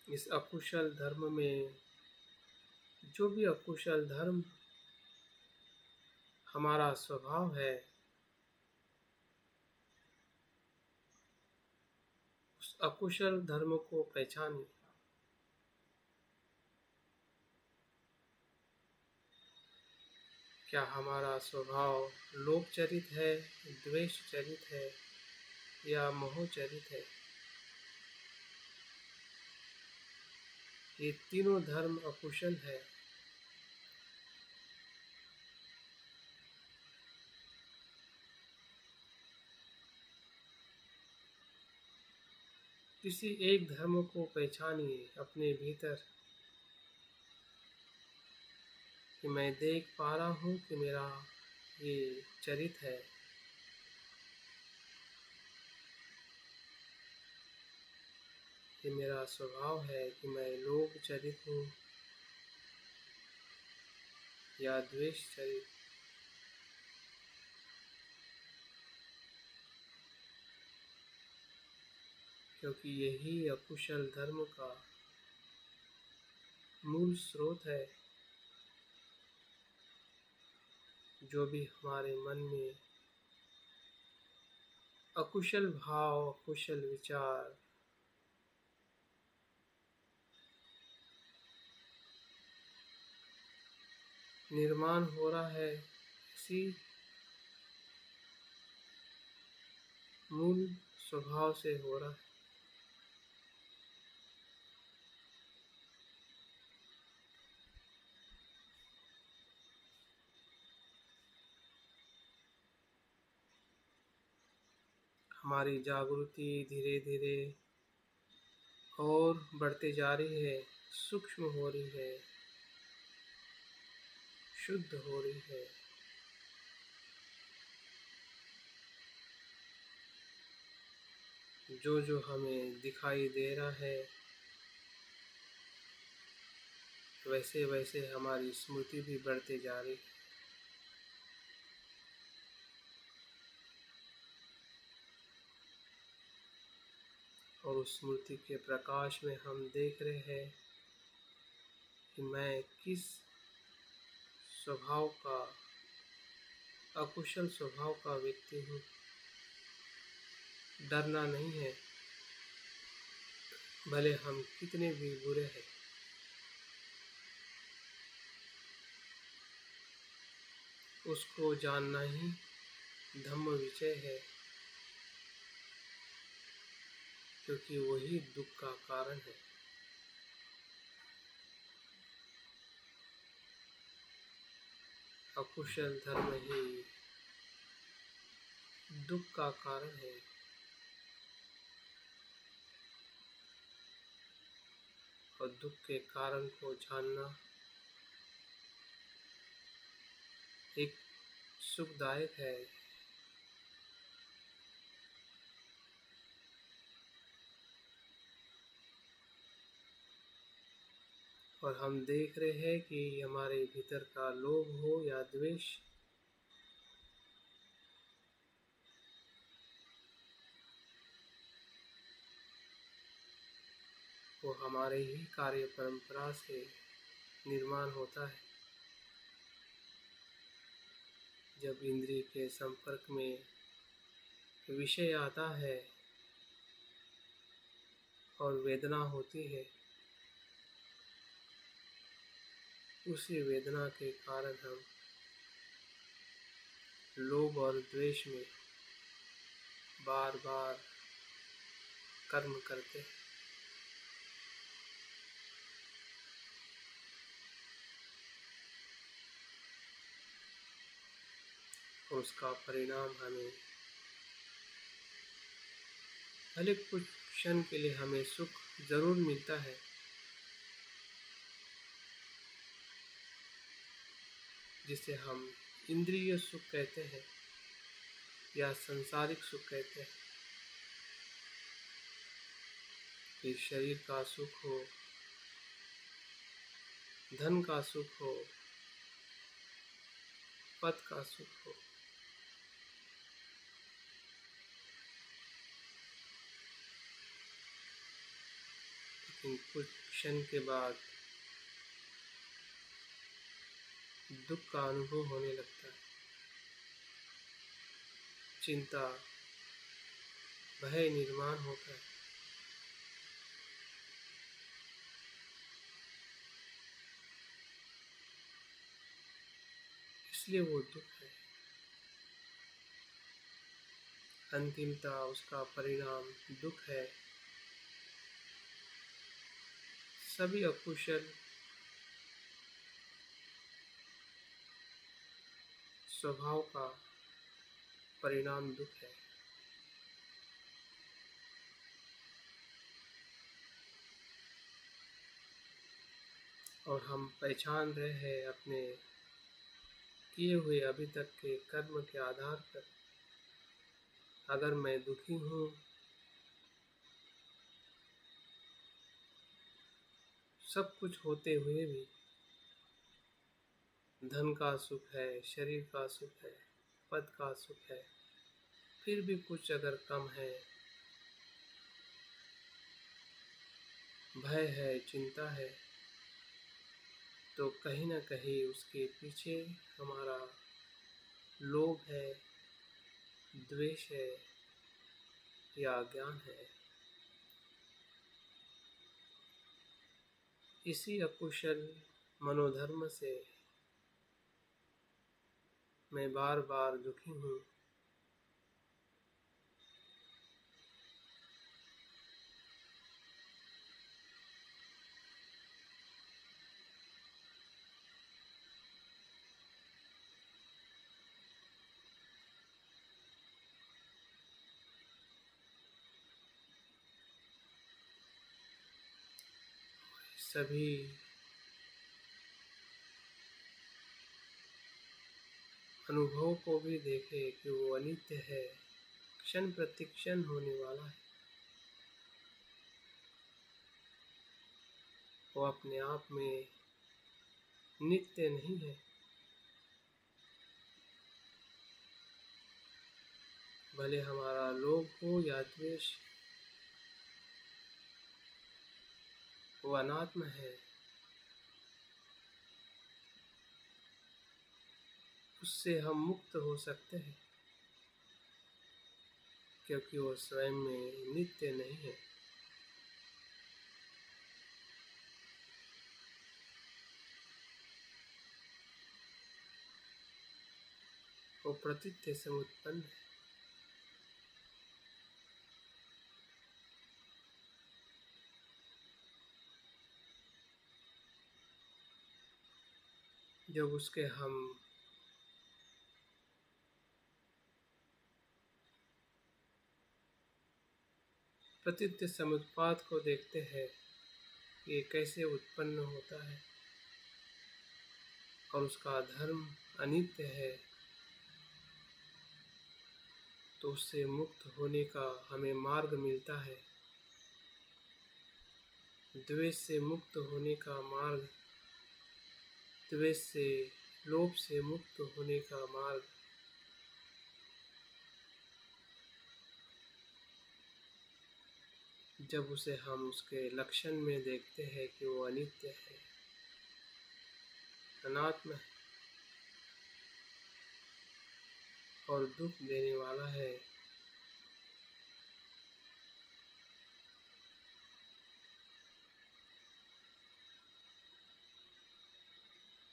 इस अकुशल धर्म में जो भी अकुशल धर्म हमारा स्वभाव है, उस अकुशल धर्म को पहचानिए। क्या हमारा स्वभाव लोभ चरित है, द्वेष चरित है या मोह चरित है? ये तीनों धर्म अकुशल है। किसी एक धर्म को पहचानिए अपने भीतर कि मैं देख पा रहा हूँ कि मेरा ये चरित है, ये मेरा स्वभाव है कि मैं लोभ चरित हूँ या द्वेष चरित। क्योंकि यही अकुशल धर्म का मूल स्रोत है। जो भी हमारे मन में अकुशल भाव, अकुशल विचार, निर्माण हो रहा है, इसी मूल स्वभाव से हो रहा है। हमारी जागृति धीरे धीरे और बढ़ते जा रही है, सूक्ष्म हो रही है, शुद्ध हो रही है। जो जो हमें दिखाई दे रहा है, वैसे वैसे हमारी स्मृति भी बढ़ते जा रही है। और उस स्मृति के प्रकाश में हम देख रहे हैं कि मैं किस स्वभाव का, अकुशल स्वभाव का व्यक्ति हूँ। डरना नहीं है, भले हम कितने भी बुरे हैं। उसको जानना ही धम्म विजय है, क्योंकि वही दुख का कारण है। अकुशल धर्म ही दुख का कारण है। और दुख के कारण को जानना एक सुखदायक है। और हम देख रहे हैं कि हमारे भीतर का लोभ हो या द्वेष, वो हमारे ही कार्य परंपरा से निर्माण होता है। जब इंद्रिय के संपर्क में विषय आता है और वेदना होती है, उसी वेदना के कारण हम लोभ और द्वेष में बार बार कर्म करते हैं। और उसका परिणाम हमें भले कुछ क्षण के लिए हमें सुख जरूर मिलता है, जिसे हम इंद्रिय सुख कहते हैं या सांसारिक सुख कहते हैं। फिर शरीर का सुख हो, धन का सुख हो, पद का सुख हो, लेकिन कुछ क्षण के बाद दुख का अनुभव होने लगता है। चिंता, भय निर्माण होता है। इसलिए वो दुख है। अंतिमता उसका परिणाम दुख है। सभी अकुशल स्वभाव का परिणाम दुख है। और हम पहचान रहे हैं अपने किए हुए अभी तक के कर्म के आधार पर, अगर मैं दुखी हूँ, सब कुछ होते हुए भी, धन का सुख है, शरीर का सुख है, पद का सुख है, फिर भी कुछ अगर कम है, भय है, चिंता है, तो कहीं ना कहीं उसके पीछे हमारा लोभ है, द्वेष है या अज्ञान है। इसी अकुशल मनोधर्म से मैं बार बार दुखी हूँ। सभी अनुभव को भी देखे कि वो अनित्य है, क्षण प्रतिक्षण होने वाला है। वो अपने आप में नित्य नहीं है। भले हमारा लोभ हो या द्वेष, वो अनात्म है। उससे हम मुक्त हो सकते हैं, क्योंकि वो स्वयं में नित्य नहीं है। प्रतीत्य से उत्पन्न है। जब उसके हम प्रतीत्य समुत्पाद को देखते हैं, ये कैसे उत्पन्न होता है और उसका धर्म अनित्य है, तो उससे मुक्त होने का हमें मार्ग मिलता है। द्वेष से मुक्त होने का मार्ग, द्वेष से, लोभ से मुक्त होने का मार्ग, जब उसे हम उसके लक्षण में देखते हैं कि वो अनित्य है, अनात्म है और दुख देने वाला है,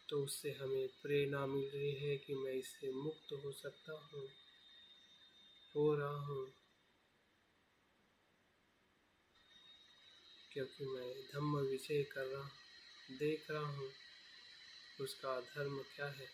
तो उससे हमें प्रेरणा मिल रही है कि मैं इससे मुक्त हो सकता हूँ, हो रहा हूँ, क्योंकि मैं धम्म विषय कर रहा हूँ, देख रहा हूँ उसका धर्म क्या है।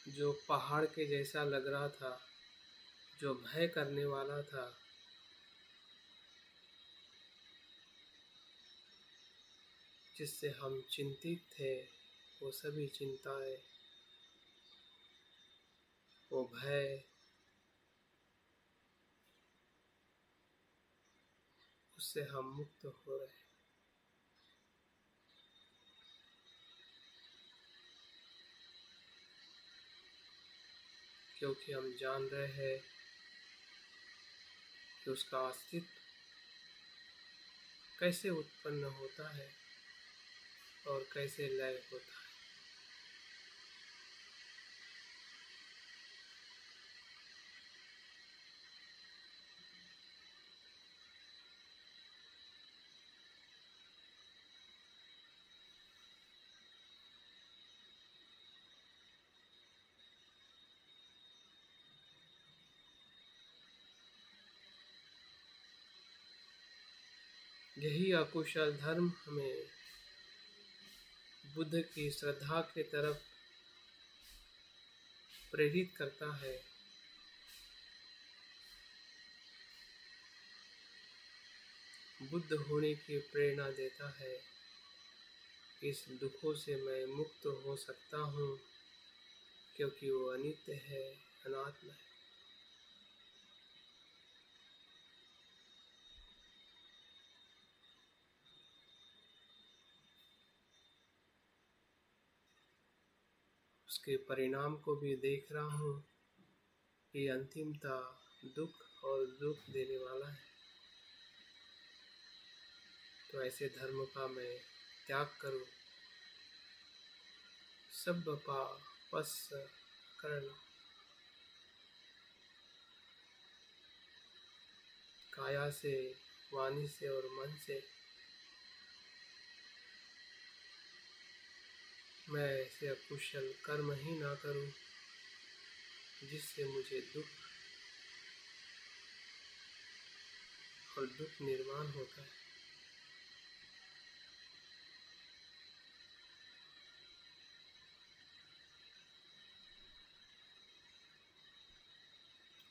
जो पहाड़ के जैसा लग रहा था, जो भय करने वाला था, जिससे हम चिंतित थे, वो सभी चिंताएं, वो भय, उससे हम मुक्त हो रहे हैं, क्योंकि हम जान रहे हैं कि उसका अस्तित्व कैसे उत्पन्न होता है और कैसे लय होता है। यही अकुशल धर्म हमें बुद्ध की श्रद्धा की तरफ प्रेरित करता है। बुद्ध होने की प्रेरणा देता है। इस दुखों से मैं मुक्त हो सकता हूँ, क्योंकि वो अनित्य है, अनात्म है। उसके परिणाम को भी देख रहा हूँ कि अंतिमता दुख और दुख देने वाला है। तो ऐसे धर्म का मैं त्याग करूं, सब पापस करना, काया से, वाणी से और मन से मैं ऐसे अकुशल कर्म ही ना करूं जिससे मुझे दुख और दुख निर्माण होता है।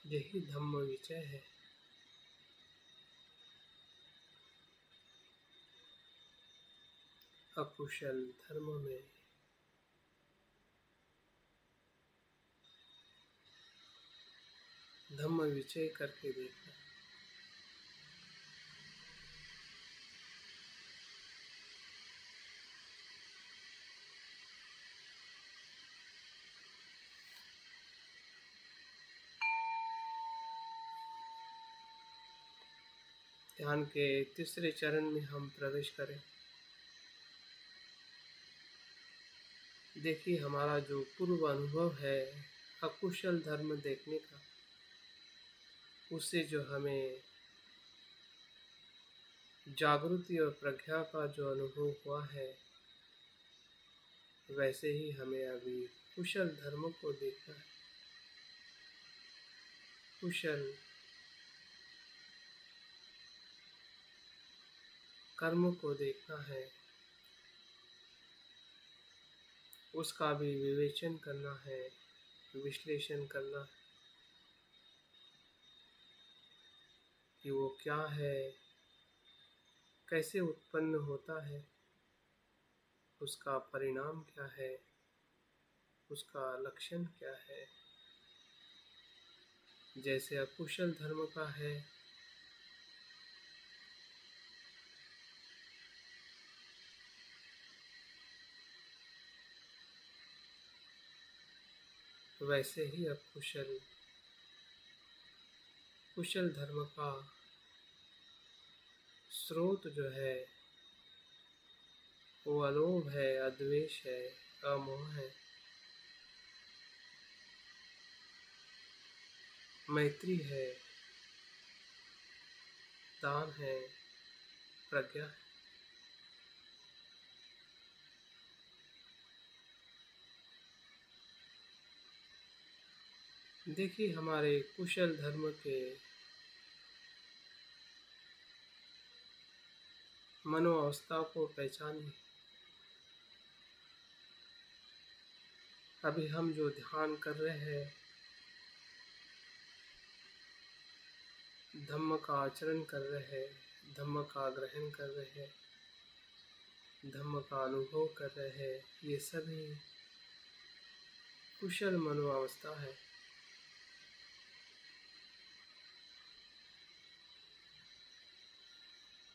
यही धम्म विचय है। अकुशल धर्म में धम्म विचय करके देखना। ध्यान के तीसरे चरण में हम प्रवेश करें। देखिए, हमारा जो पूर्व अनुभव है अकुशल धर्म देखने का, उससे जो हमें जागृति और प्रज्ञा का जो अनुभव हुआ है, वैसे ही हमें अभी कुशल धर्म को देखना है। कुशल कर्म को देखना है, उसका भी विवेचन करना है, विश्लेषण करना है कि वो क्या है, कैसे उत्पन्न होता है, उसका परिणाम क्या है, उसका लक्षण क्या है। जैसे अकुशल धर्म का है, वैसे ही कुशल धर्म का स्रोत जो है वो अलोभ है, अद्वेष है, अमोह है, मैत्री है, दान है, प्रज्ञा है। देखिए, हमारे कुशल धर्म के मनोअवस्था को पहचानिए। अभी हम जो ध्यान कर रहे हैं, धम्म का आचरण कर रहे हैं, धम्म का ग्रहण कर रहे हैं, धम्म का अनुभव कर रहे हैं, ये सभी कुशल मनोअवस्था है।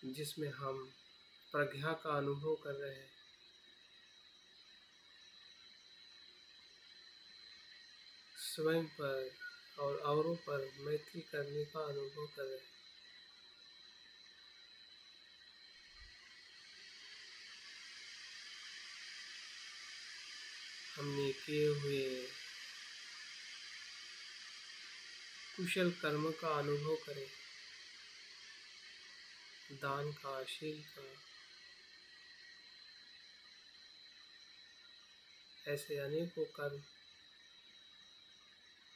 जिसमें हम प्रज्ञा का अनुभव कर रहे हैं, स्वयं पर और औरों पर मैत्री करने का अनुभव कर रहे हैं। हमने किए हुए कुशल कर्म का अनुभव करें, दान का, शील का, ऐसे अनेकों कर्म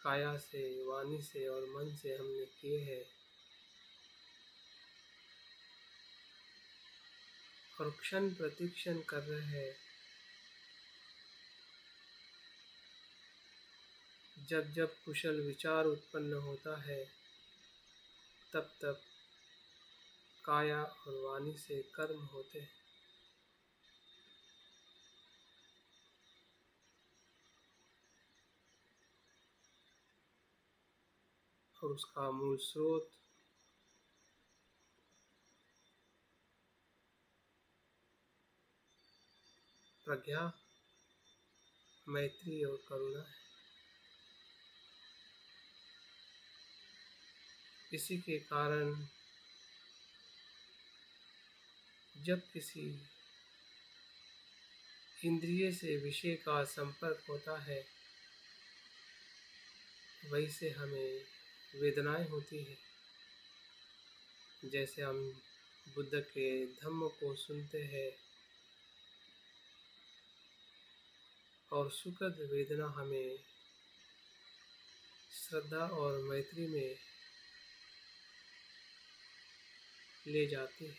काया से, वाणी से और मन से हमने किए हैं, और क्षण प्रतिक्षण कर रहे हैं। जब जब कुशल विचार उत्पन्न होता है, तब तब काया और वाणी से कर्म होते हैं। और उसका मूल स्रोत प्रज्ञा, मैत्री और करुणा है। इसी के कारण जब किसी इंद्रिय से विषय का संपर्क होता है, वही से हमें वेदनाएं होती है। जैसे हम बुद्ध के धम्म को सुनते हैं और सुखद वेदना हमें श्रद्धा और मैत्री में ले जाती है,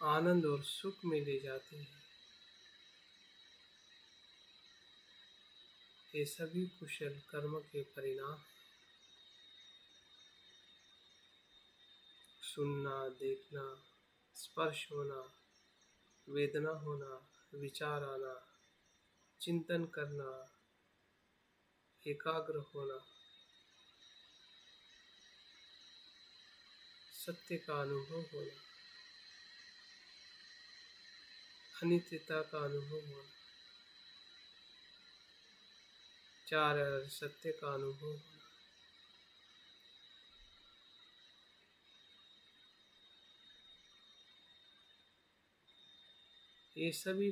आनंद और सुख में ले जाती है। ये सभी कुशल कर्म के परिणाम हैं। सुनना, देखना, स्पर्श होना, वेदना होना, विचार आना, चिंतन करना, एकाग्र होना, सत्य का अनुभव होना, अनित्यता का अनुभव होना, चार सत्य का अनुभव होना, ये सभी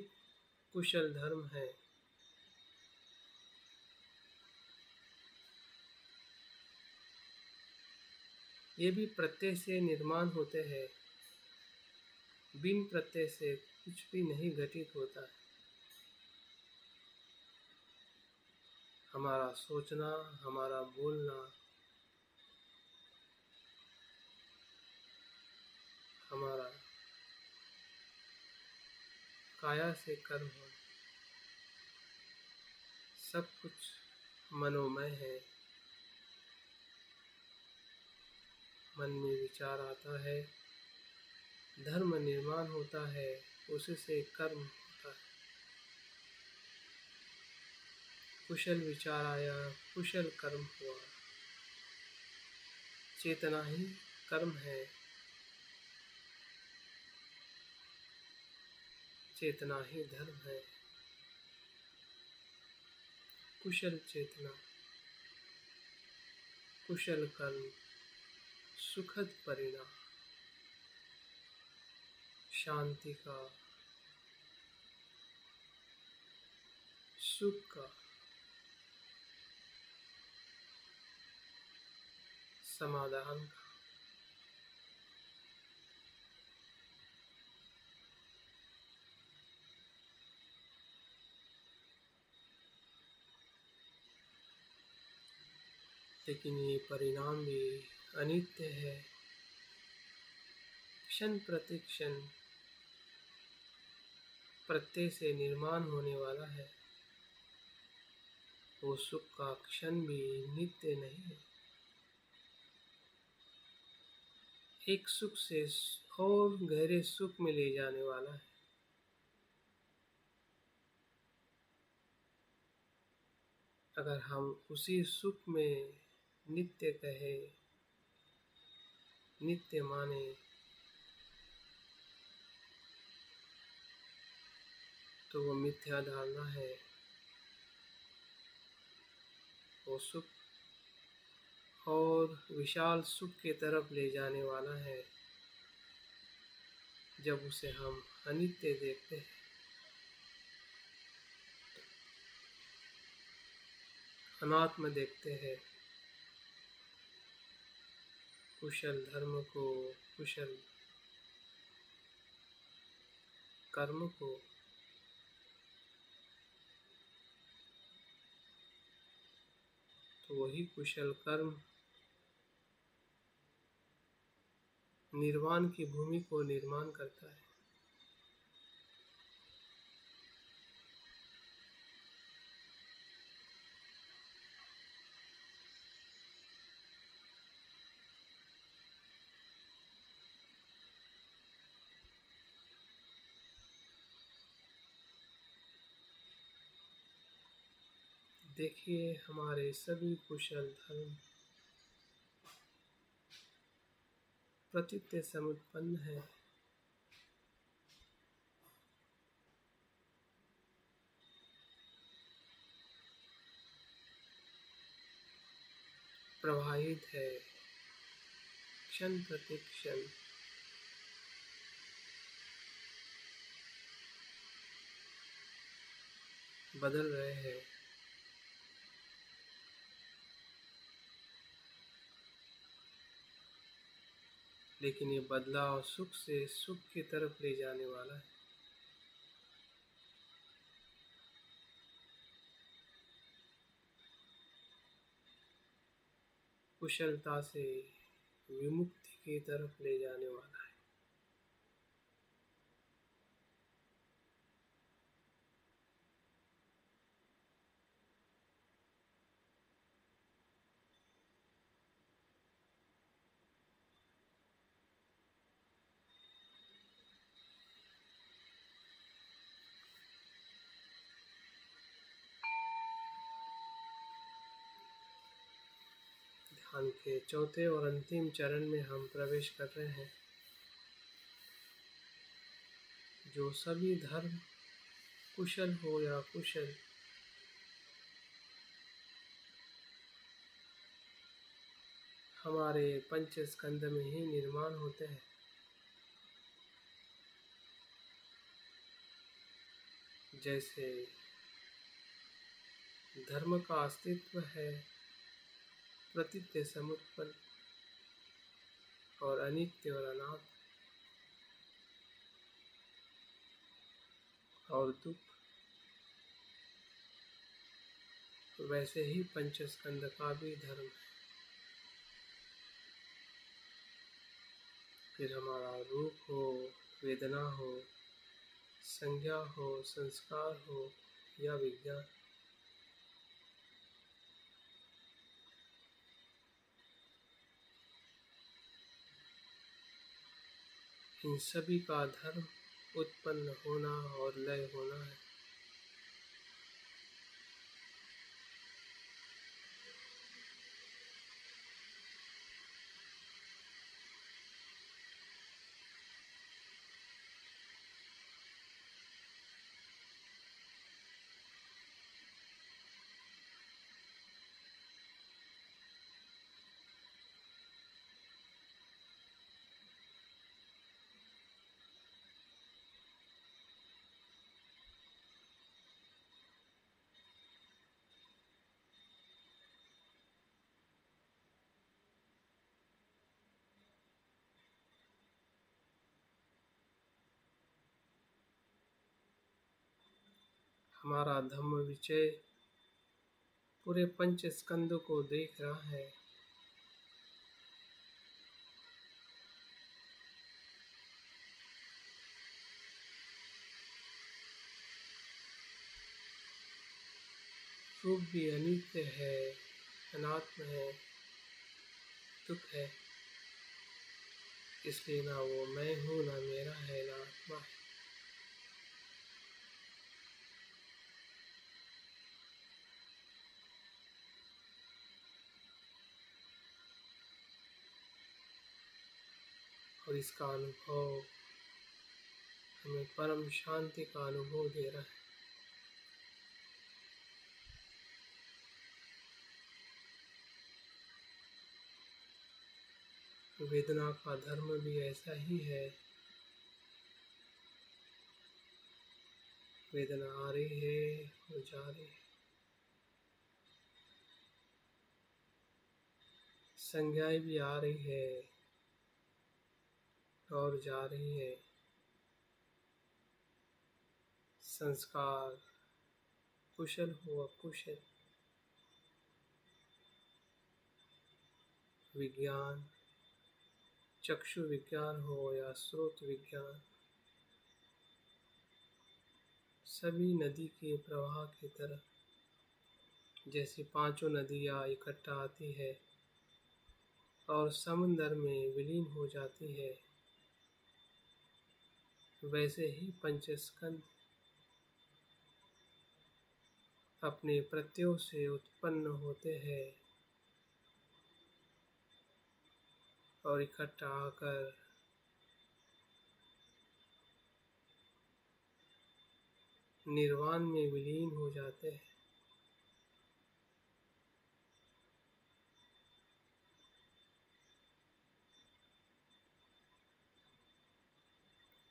कुशल धर्म हैं। ये भी प्रत्यय से निर्माण होते हैं। बिन प्रत्यय से कुछ भी नहीं घटित होता है। हमारा सोचना, हमारा बोलना, हमारा काया से कर्म होना, सब कुछ मनोमय है। मन में विचार आता है, धर्म निर्माण होता है, उससे कर्म होता है। कुशल विचार आया, कुशल कर्म हुआ। चेतना ही कर्म है, चेतना ही धर्म है। कुशल चेतना, कुशल कर्म, सुखद परिणाम, शांति का, सुख का, समाधान का। लेकिन ये परिणाम भी अनित्य है। क्षण प्रतिक्षण प्रत्यय से निर्माण होने वाला है। वो सुख का क्षण भी नित्य नहीं है। एक सुख से और गहरे सुख में ले जाने वाला है। अगर हम उसी सुख में नित्य कहे, नित्य माने, तो वो मिथ्या धारणा है। वो सुख और विशाल सुख की तरफ ले जाने वाला है। जब उसे हम अनित्य देखते हैं, अनात्म देखते हैं, कुशल धर्म को, कुशल कर्म को, तो वही कुशल कर्म निर्वाण की भूमि को निर्माण करता है। देखिए, हमारे सभी कुशल धर्म प्रतीत्य समुत्पन्न है। प्रवाहित है, क्षण प्रतिक्षण बदल रहे हैं। लेकिन ये बदलाव सुख से सुख की तरफ ले जाने वाला है। कुशलता से विमुक्ति की तरफ ले जाने वाला है। ध्यान के चौथे और अंतिम चरण में हम प्रवेश कर रहे हैं। जो सभी धर्म कुशल हो या कुशल, हमारे पंच स्कंद में ही निर्माण होते हैं। जैसे धर्म का अस्तित्व है, प्रतीत्य समुत्पन्न और अनित्य और अनाथ और दुख, वैसे ही पंचस्कंद का भी धर्म है। फिर हमारा रूप हो, वेदना हो, संज्ञा हो, संस्कार हो या विज्ञान, इन सभी का धर्म उत्पन्न होना और लय होना है। हमारा धम्म विचय पूरे पंच स्कंदों को देख रहा है। रूप भी अनित्य है, अनात्म है, दुख है, इसलिए ना वो मैं हूँ, ना मेरा है, ना आत्मा है। और इसका अनुभव हमें परम शांति का अनुभव दे रहा है। वेदना का धर्म भी ऐसा ही है। वेदना आ रही है और जा रही है, संज्ञाएं भी आ रही है और जा रही है, संस्कार कुशल हो अकुशल, विज्ञान चक्षु विज्ञान हो या स्रोत विज्ञान, सभी नदी के प्रवाह की तरह, जैसे पांचों नदियाँ इकट्ठा आती है और समुंदर में विलीन हो जाती है, वैसे ही पंचस्कंद अपने प्रत्ययों से उत्पन्न होते हैं और इकट्ठा आकर निर्वाण में विलीन हो जाते हैं।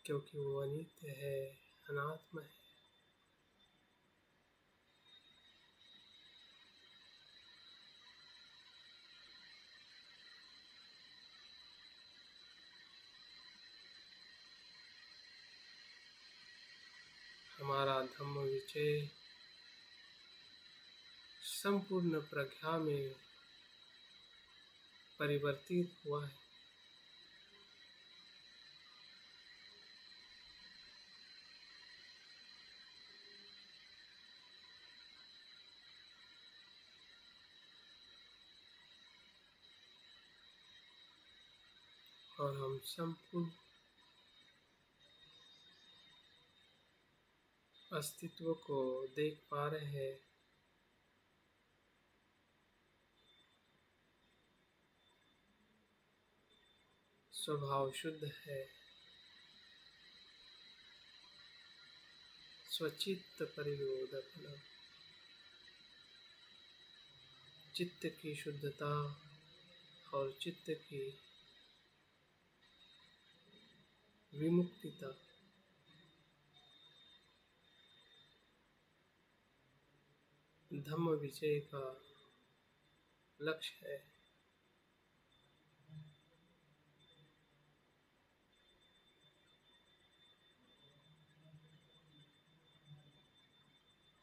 क्योंकि वो अनित्य है, अनात्म है। हमारा धम्म विचय संपूर्ण प्रज्ञा में परिवर्तित हुआ है। और हम संपूर्ण अस्तित्व को देख पा रहे हैं। स्वभाव शुद्ध है, स्वचित्त परिबोधक, चित्त की शुद्धता और चित्त की विमुक्तिता, धम्म विजय का लक्ष्य है।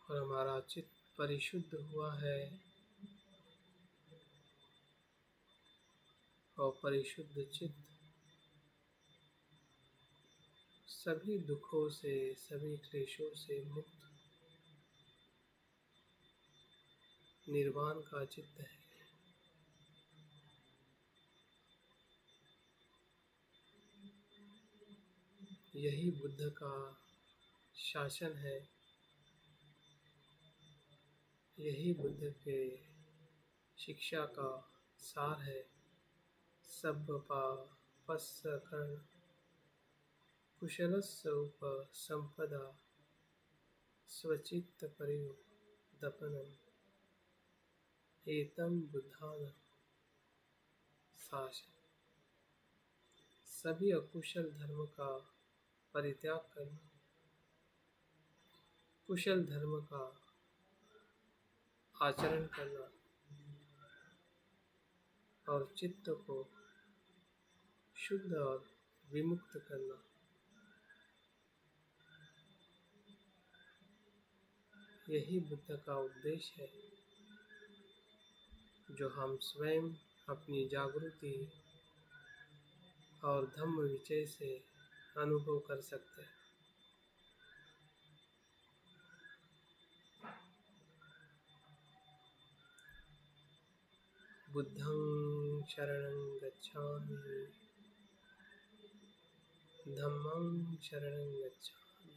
और हमारा चित्त परिशुद्ध हुआ है और परिशुद्ध चित्त सभी दुखों से, सभी क्लेशों से मुक्त निर्वाण का चित्त है। यही बुद्ध का शासन है, यही बुद्ध के शिक्षा का सार है। सब्बपापस्स कर्ण कुशलस्य उपसंपदा स्वचित्तपरिदपनम् एतं बुद्धानं शासन। सभी अकुशल धर्म का परित्याग करना, कुशल धर्म का आचरण करना और चित्त को शुद्ध और विमुक्त करना, यही बुद्ध का उपदेश है, जो हम स्वयं अपनी जागृति और धम्म विजय से अनुभव कर सकते हैं। बुद्धं शरणं गच्छामि, धम्मं शरणं गच्छामि,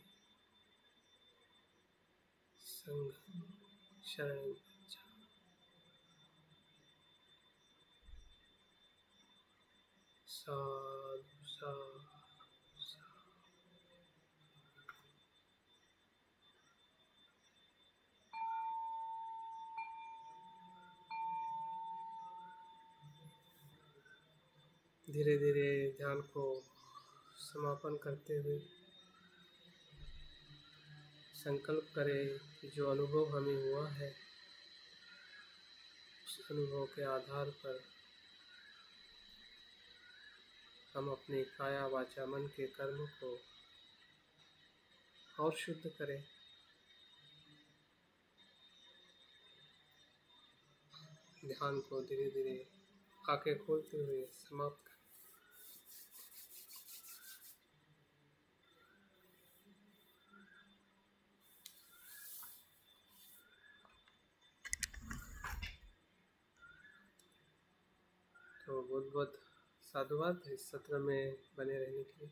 संघं शरणं गच्छामि। साधु साधु साधु। धीरे धीरे ध्यान को समापन करते हुए संकल्प करें कि जो अनुभव हमें हुआ है उस अनुभव के आधार पर हम अपने काया वाचा मन के कर्म को और शुद्ध करें। ध्यान को धीरे धीरे आंखें खोलते हुए समाप्त करें। तो बहुत बहुत साधुवाद इस सत्र में बने रहने के लिए।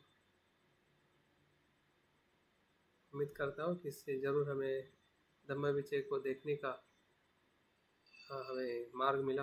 उम्मीद करता हूँ कि इससे ज़रूर हमें धम्म विजय को देखने का हमें मार्ग मिला।